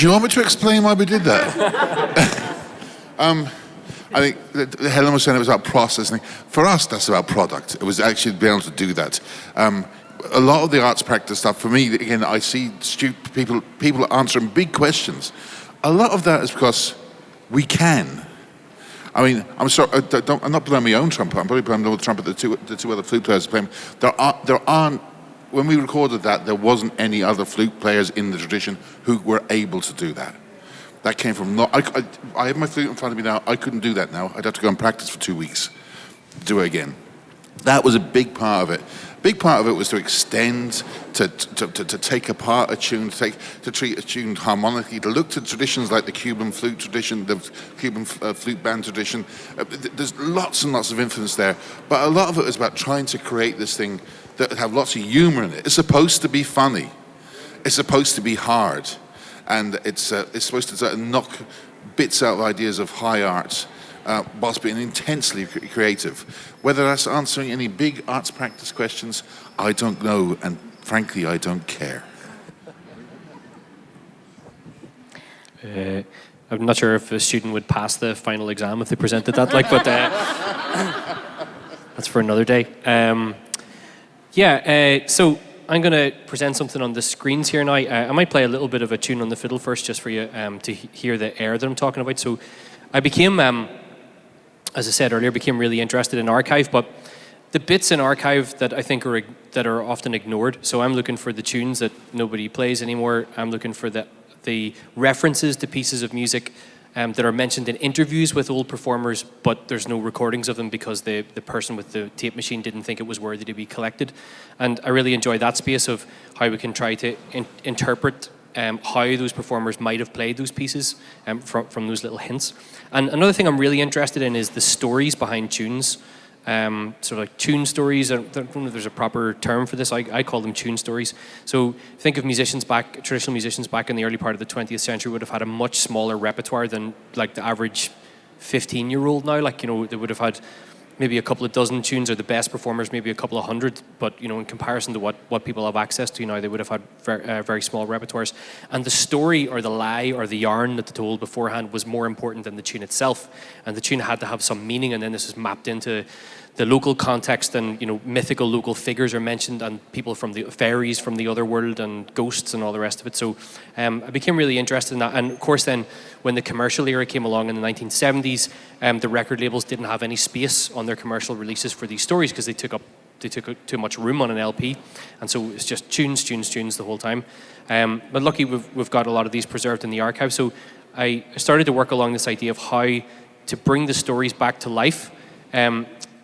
Do you want me to explain why we did that? I think Helen was saying it was about processing. For us, that's about product. It was actually being able to do that. A lot of the arts practice stuff, for me, again, I see people answering big questions. A lot of that is because we can. I mean, I'm sorry, I'm not blowing my own trumpet. I'm probably blowing the trumpet the two other flute players are playing. There aren't. When we recorded that, there wasn't any other flute players in the tradition who were able to do that. That came from I have my flute in front of me now. I couldn't do that now. I'd have to go and practice for 2 weeks to do it again. That was a big part of it. A big part of it was to extend, to take apart a tune, to treat a tune harmonically, to look to traditions like the Cuban flute tradition, the Cuban flute band tradition. There's lots and lots of influence there, but a lot of it was about trying to create this thing that would have lots of humor in it. It's supposed to be funny. It's supposed to be hard. And it's supposed to sort of knock bits out of ideas of high art whilst being intensely creative. Whether that's answering any big arts practice questions, I don't know, and frankly, I don't care. I'm not sure if a student would pass the final exam if they presented that, but that's for another day. So I'm going to present something on the screens here now. I might play a little bit of a tune on the fiddle first, just for you to hear the air that I'm talking about. So I became, as I said earlier, really interested in archive, but the bits in archive that I think are often ignored. So I'm looking for the tunes that nobody plays anymore. I'm looking for the references to pieces of music that are mentioned in interviews with old performers, but there's no recordings of them because the person with the tape machine didn't think it was worthy to be collected. And I really enjoy that space of how we can try to interpret how those performers might have played those pieces from those little hints. And another thing I'm really interested in is the stories behind tunes. Sort of like tune stories. I don't know if there's a proper term for this. I call them tune stories. So think of traditional musicians back in the early part of the 20th century would have had a much smaller repertoire than like the average 15-year-old now. Like, they would have had maybe a couple of dozen tunes, or the best performers maybe a couple of hundred, but in comparison to what people have access to now, they would have had very small repertoires. And the story or the lie or the yarn that they told beforehand was more important than the tune itself, and the tune had to have some meaning, and then this is mapped into the local context, and mythical local figures are mentioned, and people from the fairies from the other world, and ghosts and all the rest of it. So I became really interested in that. And of course then when the commercial era came along in the 1970s, the record labels didn't have any space on their commercial releases for these stories because they took up too much room on an LP, and so it's just tunes the whole time. But lucky we've got a lot of these preserved in the archive. So I started to work along this idea of how to bring the stories back to life.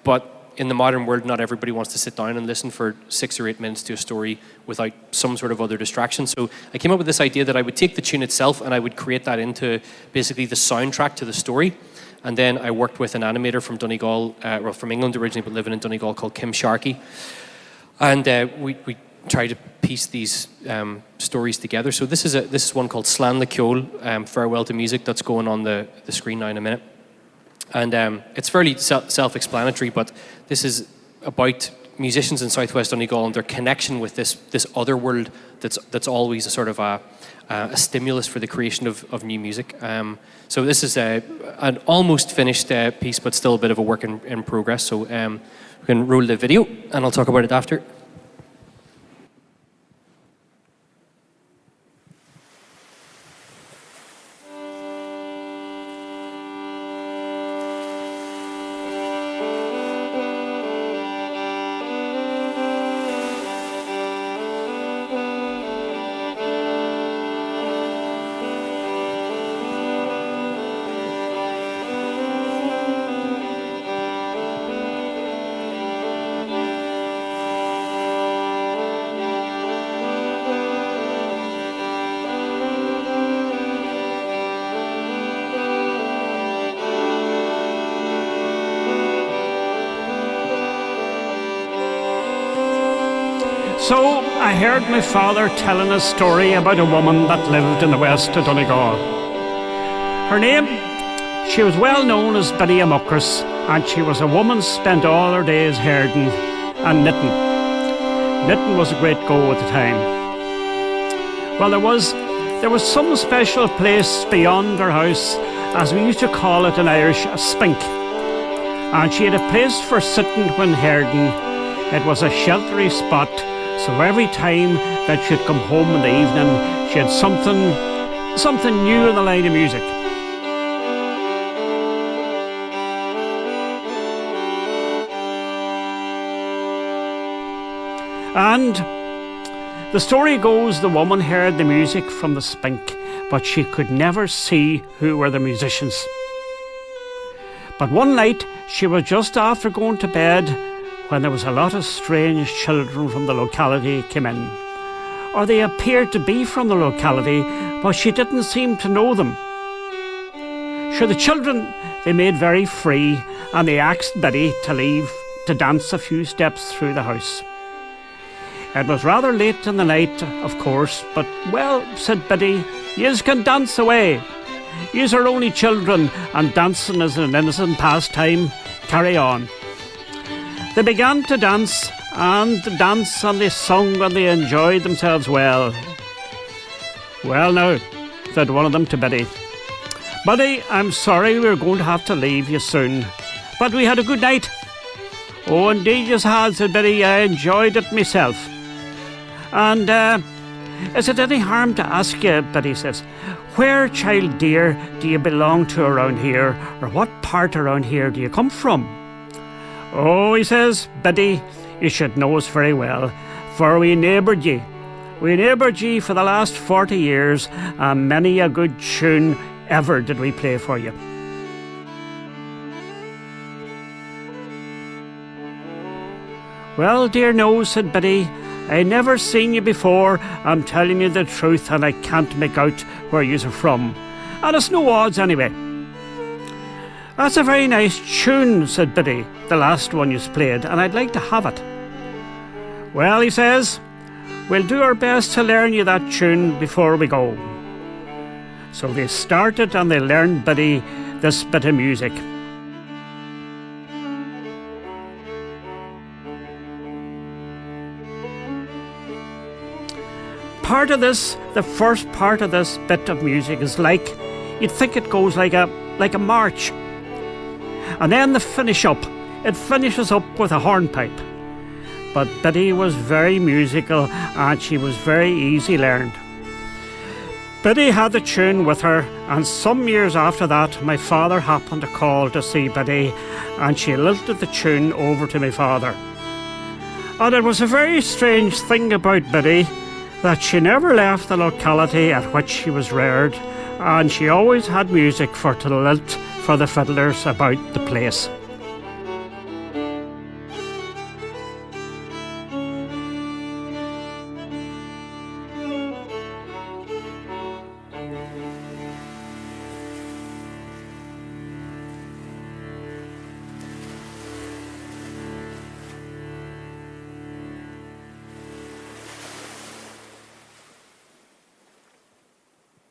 But in the modern world, not everybody wants to sit down and listen for 6 or 8 minutes to a story without some sort of other distraction. So I came up with this idea that I would take the tune itself and I would create that into basically the soundtrack to the story. And then I worked with an animator from Donegal, from England originally, but living in Donegal, called Kim Sharkey. And we tried to piece these stories together. So this is one called Slan the Ceol, Farewell to Music, that's going on the screen now in a minute. And it's fairly self-explanatory, but this is about musicians in Southwest Donegal and their connection with this other world that's always a sort of a stimulus for the creation of new music. So this is an almost finished piece, but still a bit of a work in progress. So we can roll the video, and I'll talk about it after. So I heard my father telling a story about a woman that lived in the west of Donegal. Her name, she was well known as Biddy Muckris, and she was a woman spent all her days herding and knitting. Knitting was a great go at the time. Well, there was there was some special place beyond her house, as we used to call it in Irish, a spink. And she had a place for sitting when herding. It was a sheltery spot, so every time that she'd come home in the evening, she had something new in the line of music. And the story goes the woman heard the music from the spink, but she could never see who were the musicians. But one night she was just after going to bed when there was a lot of strange children from the locality came in. Or they appeared to be from the locality, but she didn't seem to know them. Sure, the children, they made very free, and they asked Betty to leave to dance a few steps through the house. It was rather late in the night, of course, but, well, said Betty, yous can dance away. Yous are only children, and dancing is an innocent pastime. Carry on. They began to dance, and they sung, and they enjoyed themselves well. Well now, said one of them to Betty. Betty, I'm sorry we're going to have to leave you soon, but we had a good night. Oh, indeed yous had, said Betty. I enjoyed it myself. And, is it any harm to ask you, Betty says, where, child dear, do you belong to around here, or what part around here do you come from? Oh, he says, Betty, you should know us very well, for we neighboured ye. We neighboured ye for the last 40 years, and many a good tune ever did we play for you. Well, dear no, said Betty, I never seen you before. I'm telling you the truth, and I can't make out where yous are from. And it's no odds anyway. That's a very nice tune, said Betty, the last one yous played, and I'd like to have it. Well, he says, we'll do our best to learn you that tune before we go. So they started and they learned Betty this bit of music. Part of this, the first part of this bit of music is like, you'd think it goes like a march. And then the finish up, it finishes up with a hornpipe. But Betty was very musical and she was very easy learned. Betty had the tune with her, and some years after that, my father happened to call to see Betty, and she lilted the tune over to my father. And it was a very strange thing about Betty, that she never left the locality at which she was reared, and she always had music for to lilt for the fiddlers about the place.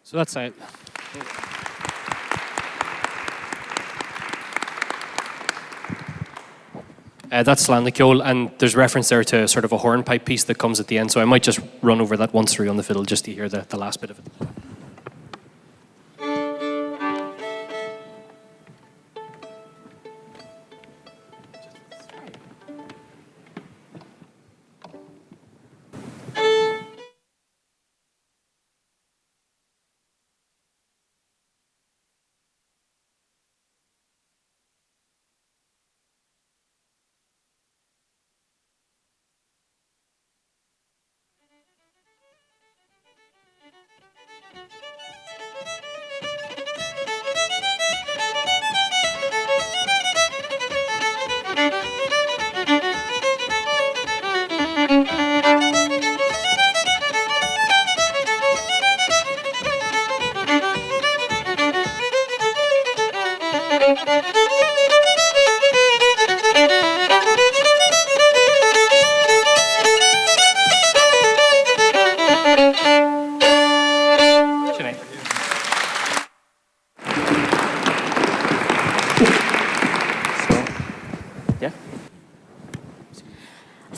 So that's it. That's Slan the Ceol, and there's reference there to sort of a hornpipe piece that comes at the end, so I might just run over that once through on the fiddle just to hear the last bit of it.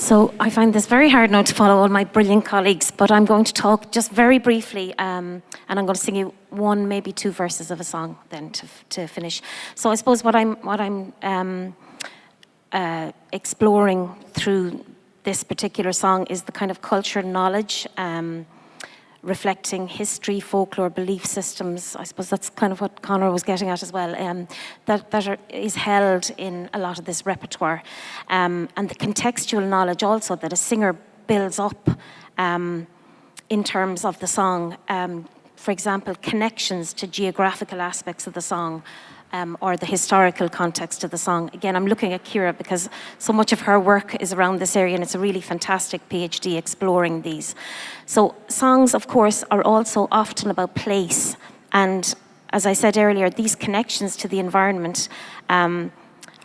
So I find this very hard now to follow all my brilliant colleagues, but I'm going to talk just very briefly, and I'm going to sing you one, maybe two verses of a song then to finish. So I suppose what I'm exploring through this particular song is the kind of cultural knowledge, reflecting history, folklore, belief systems. I suppose that's kind of what Conor was getting at as well, is held in a lot of this repertoire. And the contextual knowledge also that a singer builds up in terms of the song. For example, connections to geographical aspects of the song, or the historical context of the song. Again, I'm looking at Ciara because so much of her work is around this area, and it's a really fantastic PhD exploring these. So songs, of course, are also often about place. And as I said earlier, these connections to the environment are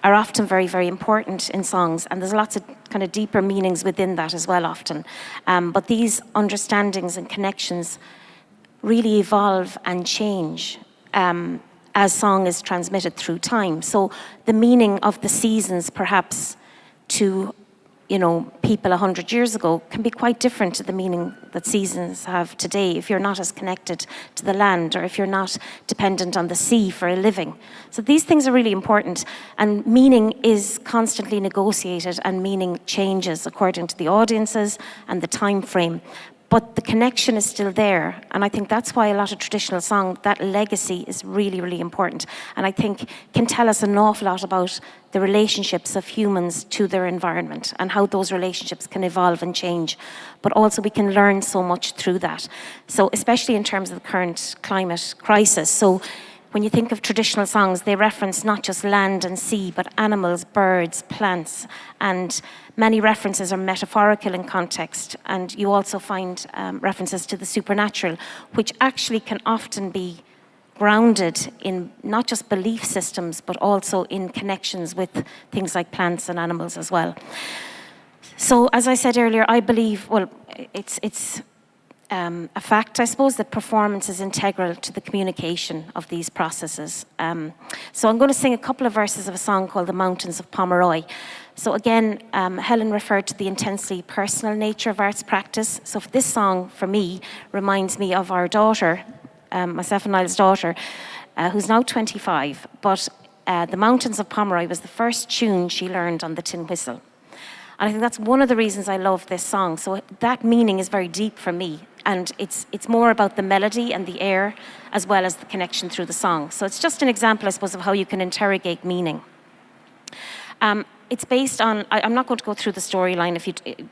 often very, very important in songs. And there's lots of kind of deeper meanings within that as well often. But these understandings and connections really evolve and change as song is transmitted through time. So the meaning of the seasons, perhaps, to people 100 years ago can be quite different to the meaning that seasons have today if you're not as connected to the land or if you're not dependent on the sea for a living. So these things are really important, and meaning is constantly negotiated and meaning changes according to the audiences and the time frame. But the connection is still there. And I think that's why a lot of traditional song, that legacy is really, really important. And I think can tell us an awful lot about the relationships of humans to their environment and how those relationships can evolve and change. But also we can learn so much through that. So especially in terms of the current climate crisis. So when you think of traditional songs, they reference not just land and sea, but animals, birds, plants, and many references are metaphorical in context. And you also find references to the supernatural, which actually can often be grounded in not just belief systems, but also in connections with things like plants and animals as well. So as I said earlier, I believe, well, it's a fact, I suppose, that performance is integral to the communication of these processes. So I'm going to sing a couple of verses of a song called The Mountains of Pomeroy. So again, Helen referred to the intensely personal nature of arts practice. So this song, for me, reminds me of our daughter, myself and Niall's daughter, who's now 25. But The Mountains of Pomeroy was the first tune she learned on the tin whistle. And I think that's one of the reasons I love this song. So that meaning is very deep for me. And it's more about the melody and the air as well as the connection through the song. So it's just an example, I suppose, of how you can interrogate meaning. It's based on, I'm not going to go through the storyline.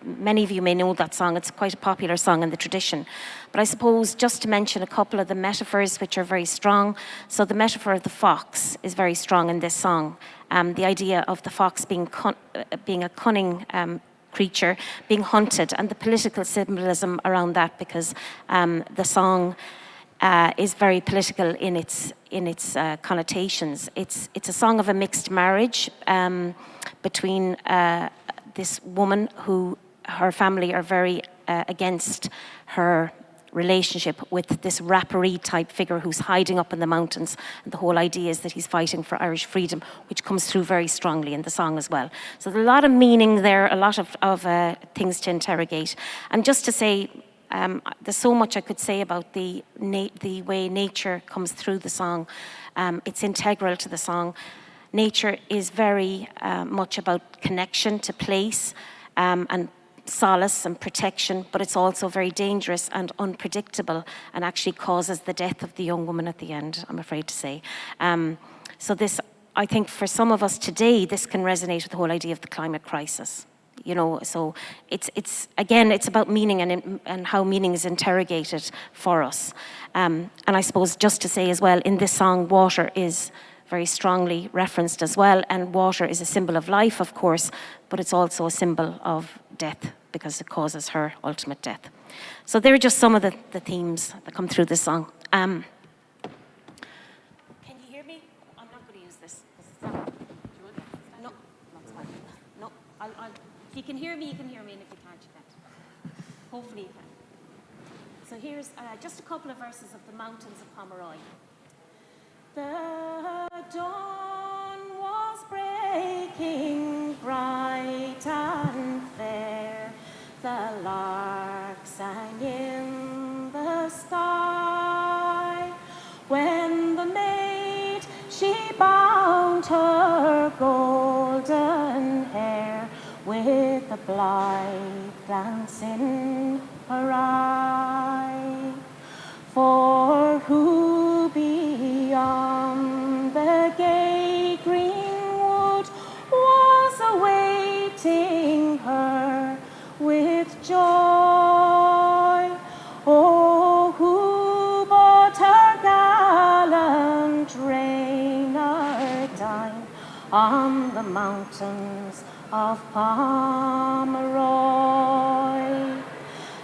Many of you may know that song. It's quite a popular song in the tradition. But I suppose just to mention a couple of the metaphors which are very strong. So the metaphor of the fox is very strong in this song. The idea of the fox being a cunning creature, being hunted, and the political symbolism around that, because the song is very political in its connotations. It's a song of a mixed marriage between this woman who her family are very against her relationship with this rapparee type figure who's hiding up in the mountains. And the whole idea is that he's fighting for Irish freedom, which comes through very strongly in the song as well. So there's a lot of meaning there, a lot of things to interrogate. And just to say, there's so much I could say about the way nature comes through the song. It's integral to the song. Nature is very much about connection to place and solace and protection, but it's also very dangerous and unpredictable and actually causes the death of the young woman at the end, I'm afraid to say. So this, I think for some of us today, this can resonate with the whole idea of the climate crisis. So it's again, it's about meaning and how meaning is interrogated for us. And I suppose just to say as well, in this song, water is very strongly referenced as well, and water is a symbol of life, of course, but it's also a symbol of death because it causes her ultimate death. So they're just some of the themes that come through this song. Can you hear me? I'm not going to use this. No, that's fine. No, if you can hear me, you can hear me, and if you can't, you can't. Hopefully you can. So here's just a couple of verses of The Mountains of Pomeroy. The dawn was breaking bright and fair. light glance in her eye. For who beyond the gay greenwood was awaiting her with joy? Oh, who bought her gallant Reynardine on the mountains of Pomeroy?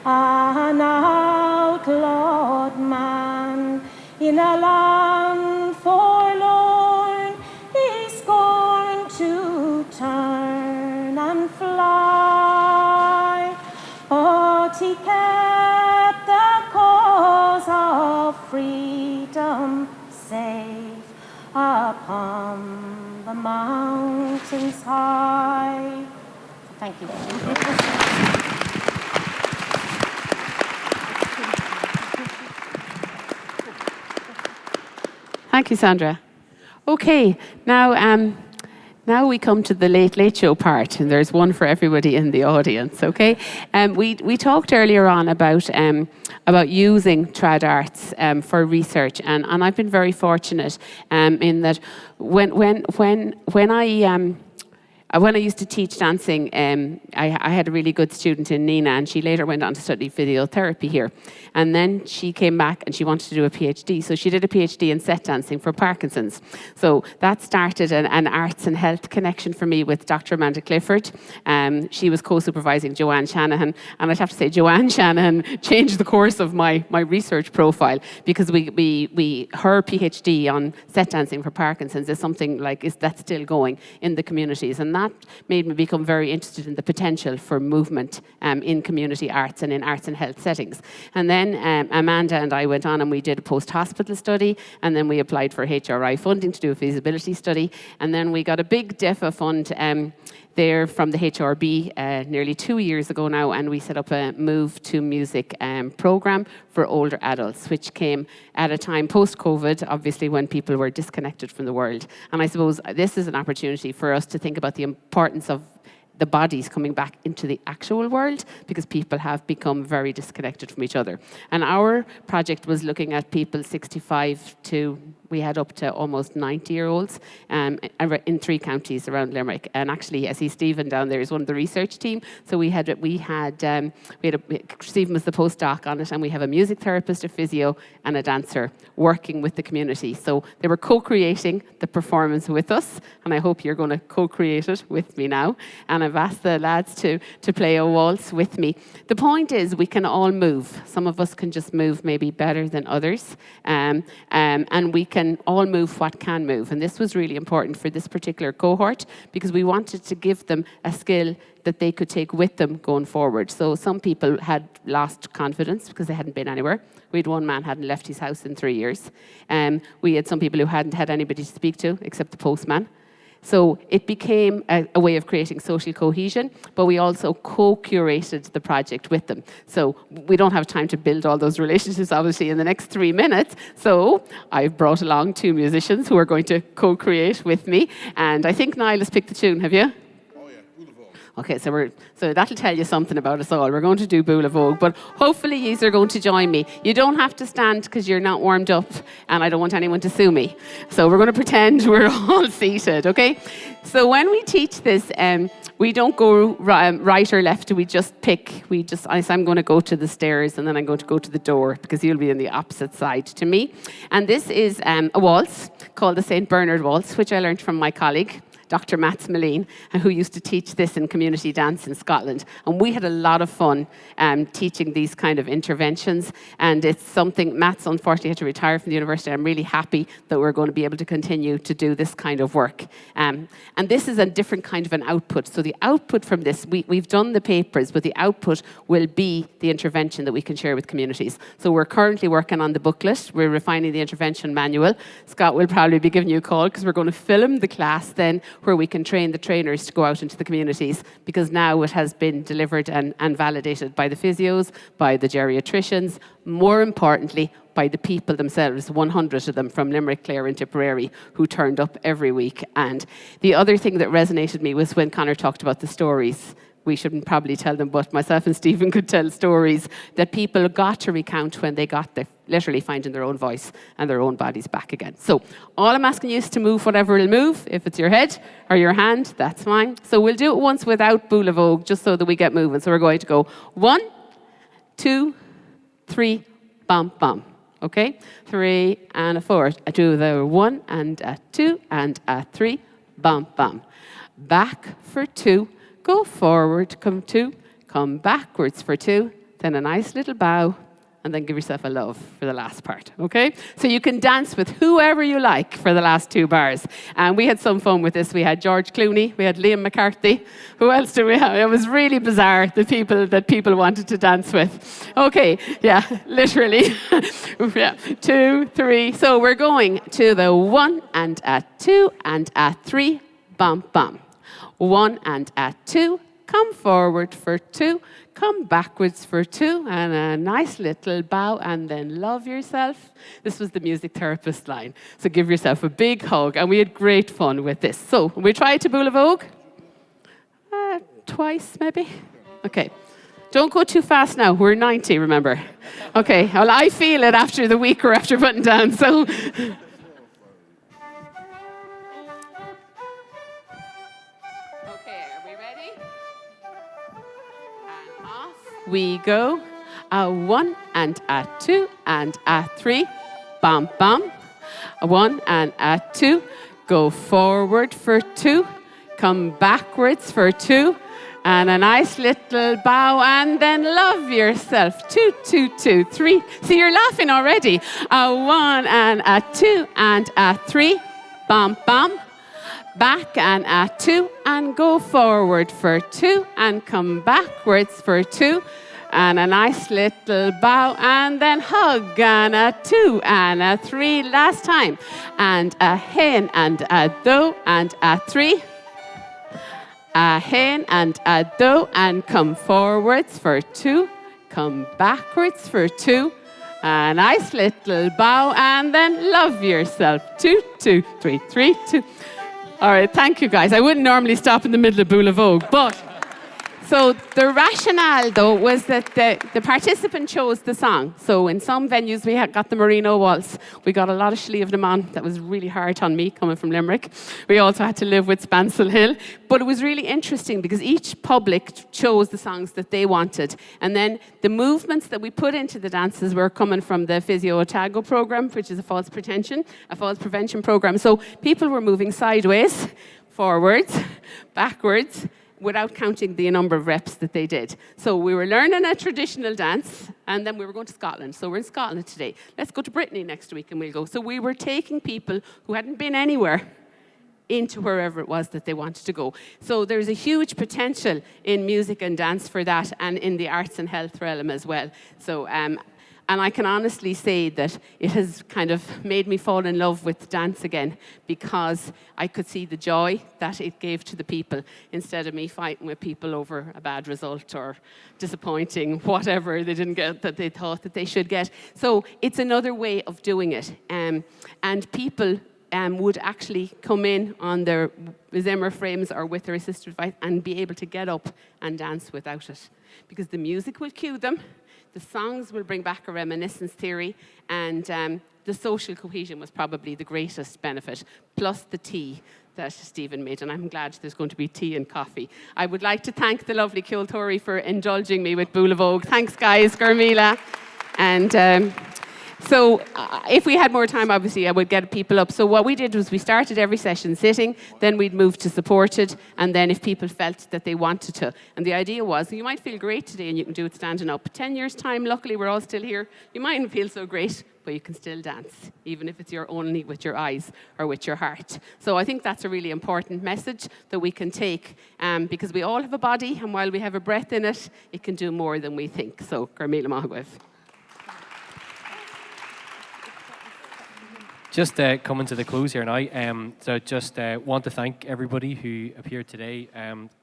An outlawed man in a land forlorn, he scorned to turn and fly, but he kept the cause of freedom safe upon the mountains high. Thank you. Thank you, Sandra. Okay, now we come to the Late Show part, and there's one for everybody in the audience, okay? We talked earlier on about using trad arts for research, and I've been very fortunate in that when I used to teach dancing, I had a really good student in Nina, and she later went on to study physiotherapy here. And then she came back and she wanted to do a PhD. So she did a PhD in set dancing for Parkinson's. So that started an arts and health connection for me with Dr. Amanda Clifford. She was co-supervising Joanne Shanahan. And I'd have to say Joanne Shanahan changed the course of my research profile, because her PhD on set dancing for Parkinson's is something that's still going in the communities. And that made me become very interested in the potential for movement in community arts and in arts and health settings. And then Amanda and I went on and we did a post-hospital study, and then we applied for HRI funding to do a feasibility study, and then we got a big DEFA fund there from the HRB nearly 2 years ago now, and we set up a Move to Music program for older adults, which came at a time post-COVID, obviously, when people were disconnected from the world. And I suppose this is an opportunity for us to think about the importance of the bodies coming back into the actual world, because people have become very disconnected from each other. And our project was looking at people 65 to, we had up to almost 90-year-olds in 3 counties around Limerick. And actually, I see Stephen down there is one of the research team. So we had Stephen was the postdoc on it, and we have a music therapist, a physio, and a dancer working with the community. So they were co-creating the performance with us, and I hope you're going to co-create it with me now. And I've asked the lads to play a waltz with me. The point is, we can all move. Some of us can just move maybe better than others, and we can all move what can move. And this was really important for this particular cohort, because we wanted to give them a skill that they could take with them going forward. So some people had lost confidence because they hadn't been anywhere. We had one man hadn't left his house in 3 years. We had some people who hadn't had anybody to speak to except the postman. So it became a way of creating social cohesion, but we also co-curated the project with them. So we don't have time to build all those relationships, obviously, in the next 3 minutes. So I've brought along 2 musicians who are going to co-create with me. And I think Niall has picked the tune, have you? Okay, so that'll tell you something about us all. We're going to do Bula Vogue, but hopefully you are going to join me. You don't have to stand because you're not warmed up, and I don't want anyone to sue me. So we're going to pretend we're all seated, okay? So when we teach this, we don't go right or left. We just pick. I'm going to go to the stairs, and then I'm going to go to the door, because you'll be on the opposite side to me. And this is a waltz called the St. Bernard Waltz, which I learned from my colleague, Dr. Mats Moline, who used to teach this in community dance in Scotland. And we had a lot of fun teaching these kind of interventions. And it's something, Mats unfortunately had to retire from the university. I'm really happy that we're going to be able to continue to do this kind of work. And this is a different kind of an output. So the output from this, we've done the papers, but the output will be the intervention that we can share with communities. So we're currently working on the booklet. We're refining the intervention manual. Scott will probably be giving you a call, because we're going to film the class then, where we can train the trainers to go out into the communities, because now it has been delivered and validated by the physios, by the geriatricians, more importantly, by the people themselves, 100 of them from Limerick, Clare and Tipperary, who turned up every week. And the other thing that resonated me was when Conor talked about the stories. we shouldn't probably tell them, but myself and Stephen could tell stories that people got to recount when they got there, literally finding their own voice and their own bodies back again. So all I'm asking you is to move whatever will move. If it's your head or your hand, that's fine. So we'll do it once without Bula Vogue, just so that we get moving. So we're going to go 1, 2, 3, bum, bum. Okay? 3 and a 4. I do the 1 and a 2 and a 3, bum, bum. Back for 2. Go forward, come 2, come backwards for 2, then a nice little bow, and then give yourself a love for the last part, okay? So you can dance with whoever you like for the last 2 bars. And we had some fun with this. We had George Clooney, we had Liam McCarthy. Who else do we have? It was really bizarre, the people that people wanted to dance with. Okay, yeah, literally. Yeah, 2, 3. So we're going to the 1 and a 2 and a 3, bum, bum. 1 and a 2, come forward for 2, come backwards for 2, and a nice little bow, and then love yourself. This was the music therapist line. So give yourself a big hug, and we had great fun with this. So we tried to Bula Vogue? Twice, maybe? Okay. Don't go too fast now. We're 90, remember. Okay, well, I feel it after the week or after putting down, so... We go, a 1 and a 2 and a 3, bum, bum. A 1 and a 2, go forward for 2, come backwards for 2, and a nice little bow, and then love yourself. 2, 2, 2, 3. See, you're laughing already. A 1 and a 2 and a 3, bum, bum. Back and a 2 and go forward for 2 and come backwards for 2 and a nice little bow and then hug and a 2 and a 3 last time and a hen and a do and a 3, a hen and a do and come forwards for 2, come backwards for 2, a nice little bow and then love yourself. 2, 2, 3, 3, 2. All right, thank you, guys. I wouldn't normally stop in the middle of Bula Vogue, but... So the rationale, though, was that the participant chose the song. So in some venues, we got the Merino Waltz. We got a lot of Sliabh na Man. That was really hard on me, coming from Limerick. We also had to live with Spancel Hill. But it was really interesting because each public chose the songs that they wanted. And then the movements that we put into the dances were coming from the Physio Otago program, which is a falls prevention program. So people were moving sideways, forwards, backwards, without counting the number of reps that they did. So we were learning a traditional dance, and then we were going to Scotland. So we're in Scotland today. Let's go to Brittany next week, and we'll go. So we were taking people who hadn't been anywhere into wherever it was that they wanted to go. So there's a huge potential in music and dance for that, and in the arts and health realm as well. So, and I can honestly say that it has kind of made me fall in love with dance again, because I could see the joy that it gave to the people, instead of me fighting with people over a bad result or disappointing whatever they didn't get that they thought that they should get. So it's another way of doing it. And people would actually come in on their Zimmer frames or with their assisted device and be able to get up and dance without it, because the music will cue them. The songs will bring back a reminiscence theory, and the social cohesion was probably the greatest benefit, plus the tea that Stephen made, and I'm glad there's going to be tea and coffee. I would like to thank the lovely Ceoltóirí for indulging me with Bula Vogue. Thanks, guys, Gurmila. And so if we had more time, obviously, I would get people up. So what we did was we started every session sitting, then we'd move to supported, and then if people felt that they wanted to. And the idea was, you might feel great today and you can do it standing up. 10 years' time, luckily, we're all still here. You mightn't feel so great, but you can still dance, even if it's only with your eyes or with your heart. So I think that's a really important message that we can take, because we all have a body, and while we have a breath in it, it can do more than we think. So, Gurmila Mahagwef. Just coming to the close here now, so just want to thank everybody who appeared today.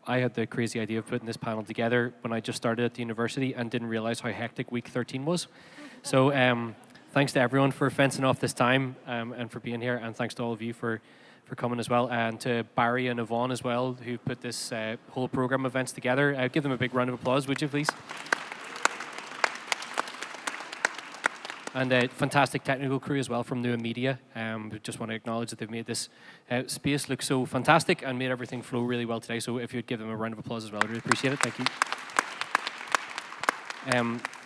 I had the crazy idea of putting this panel together when I just started at the university and didn't realize how hectic week 13 was. So thanks to everyone for fencing off this time and for being here, and thanks to all of you for for coming as well, and to Barry and Yvonne as well, who put this whole program events together. Give them a big round of applause, would you please? And a fantastic technical crew as well from New Media. We just want to acknowledge that they've made this space look so fantastic and made everything flow really well today. So if you'd give them a round of applause as well, I'd really appreciate it. Thank you.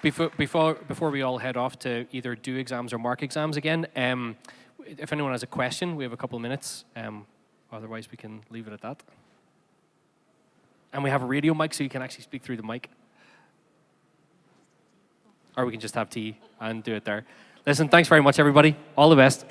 Before we all head off to either do exams or mark exams again, if anyone has a question, we have a couple of minutes. Otherwise, we can leave it at that. And we have a radio mic, so you can actually speak through the mic. Or we can just have tea and do it there. Listen, thanks very much, everybody. All the best.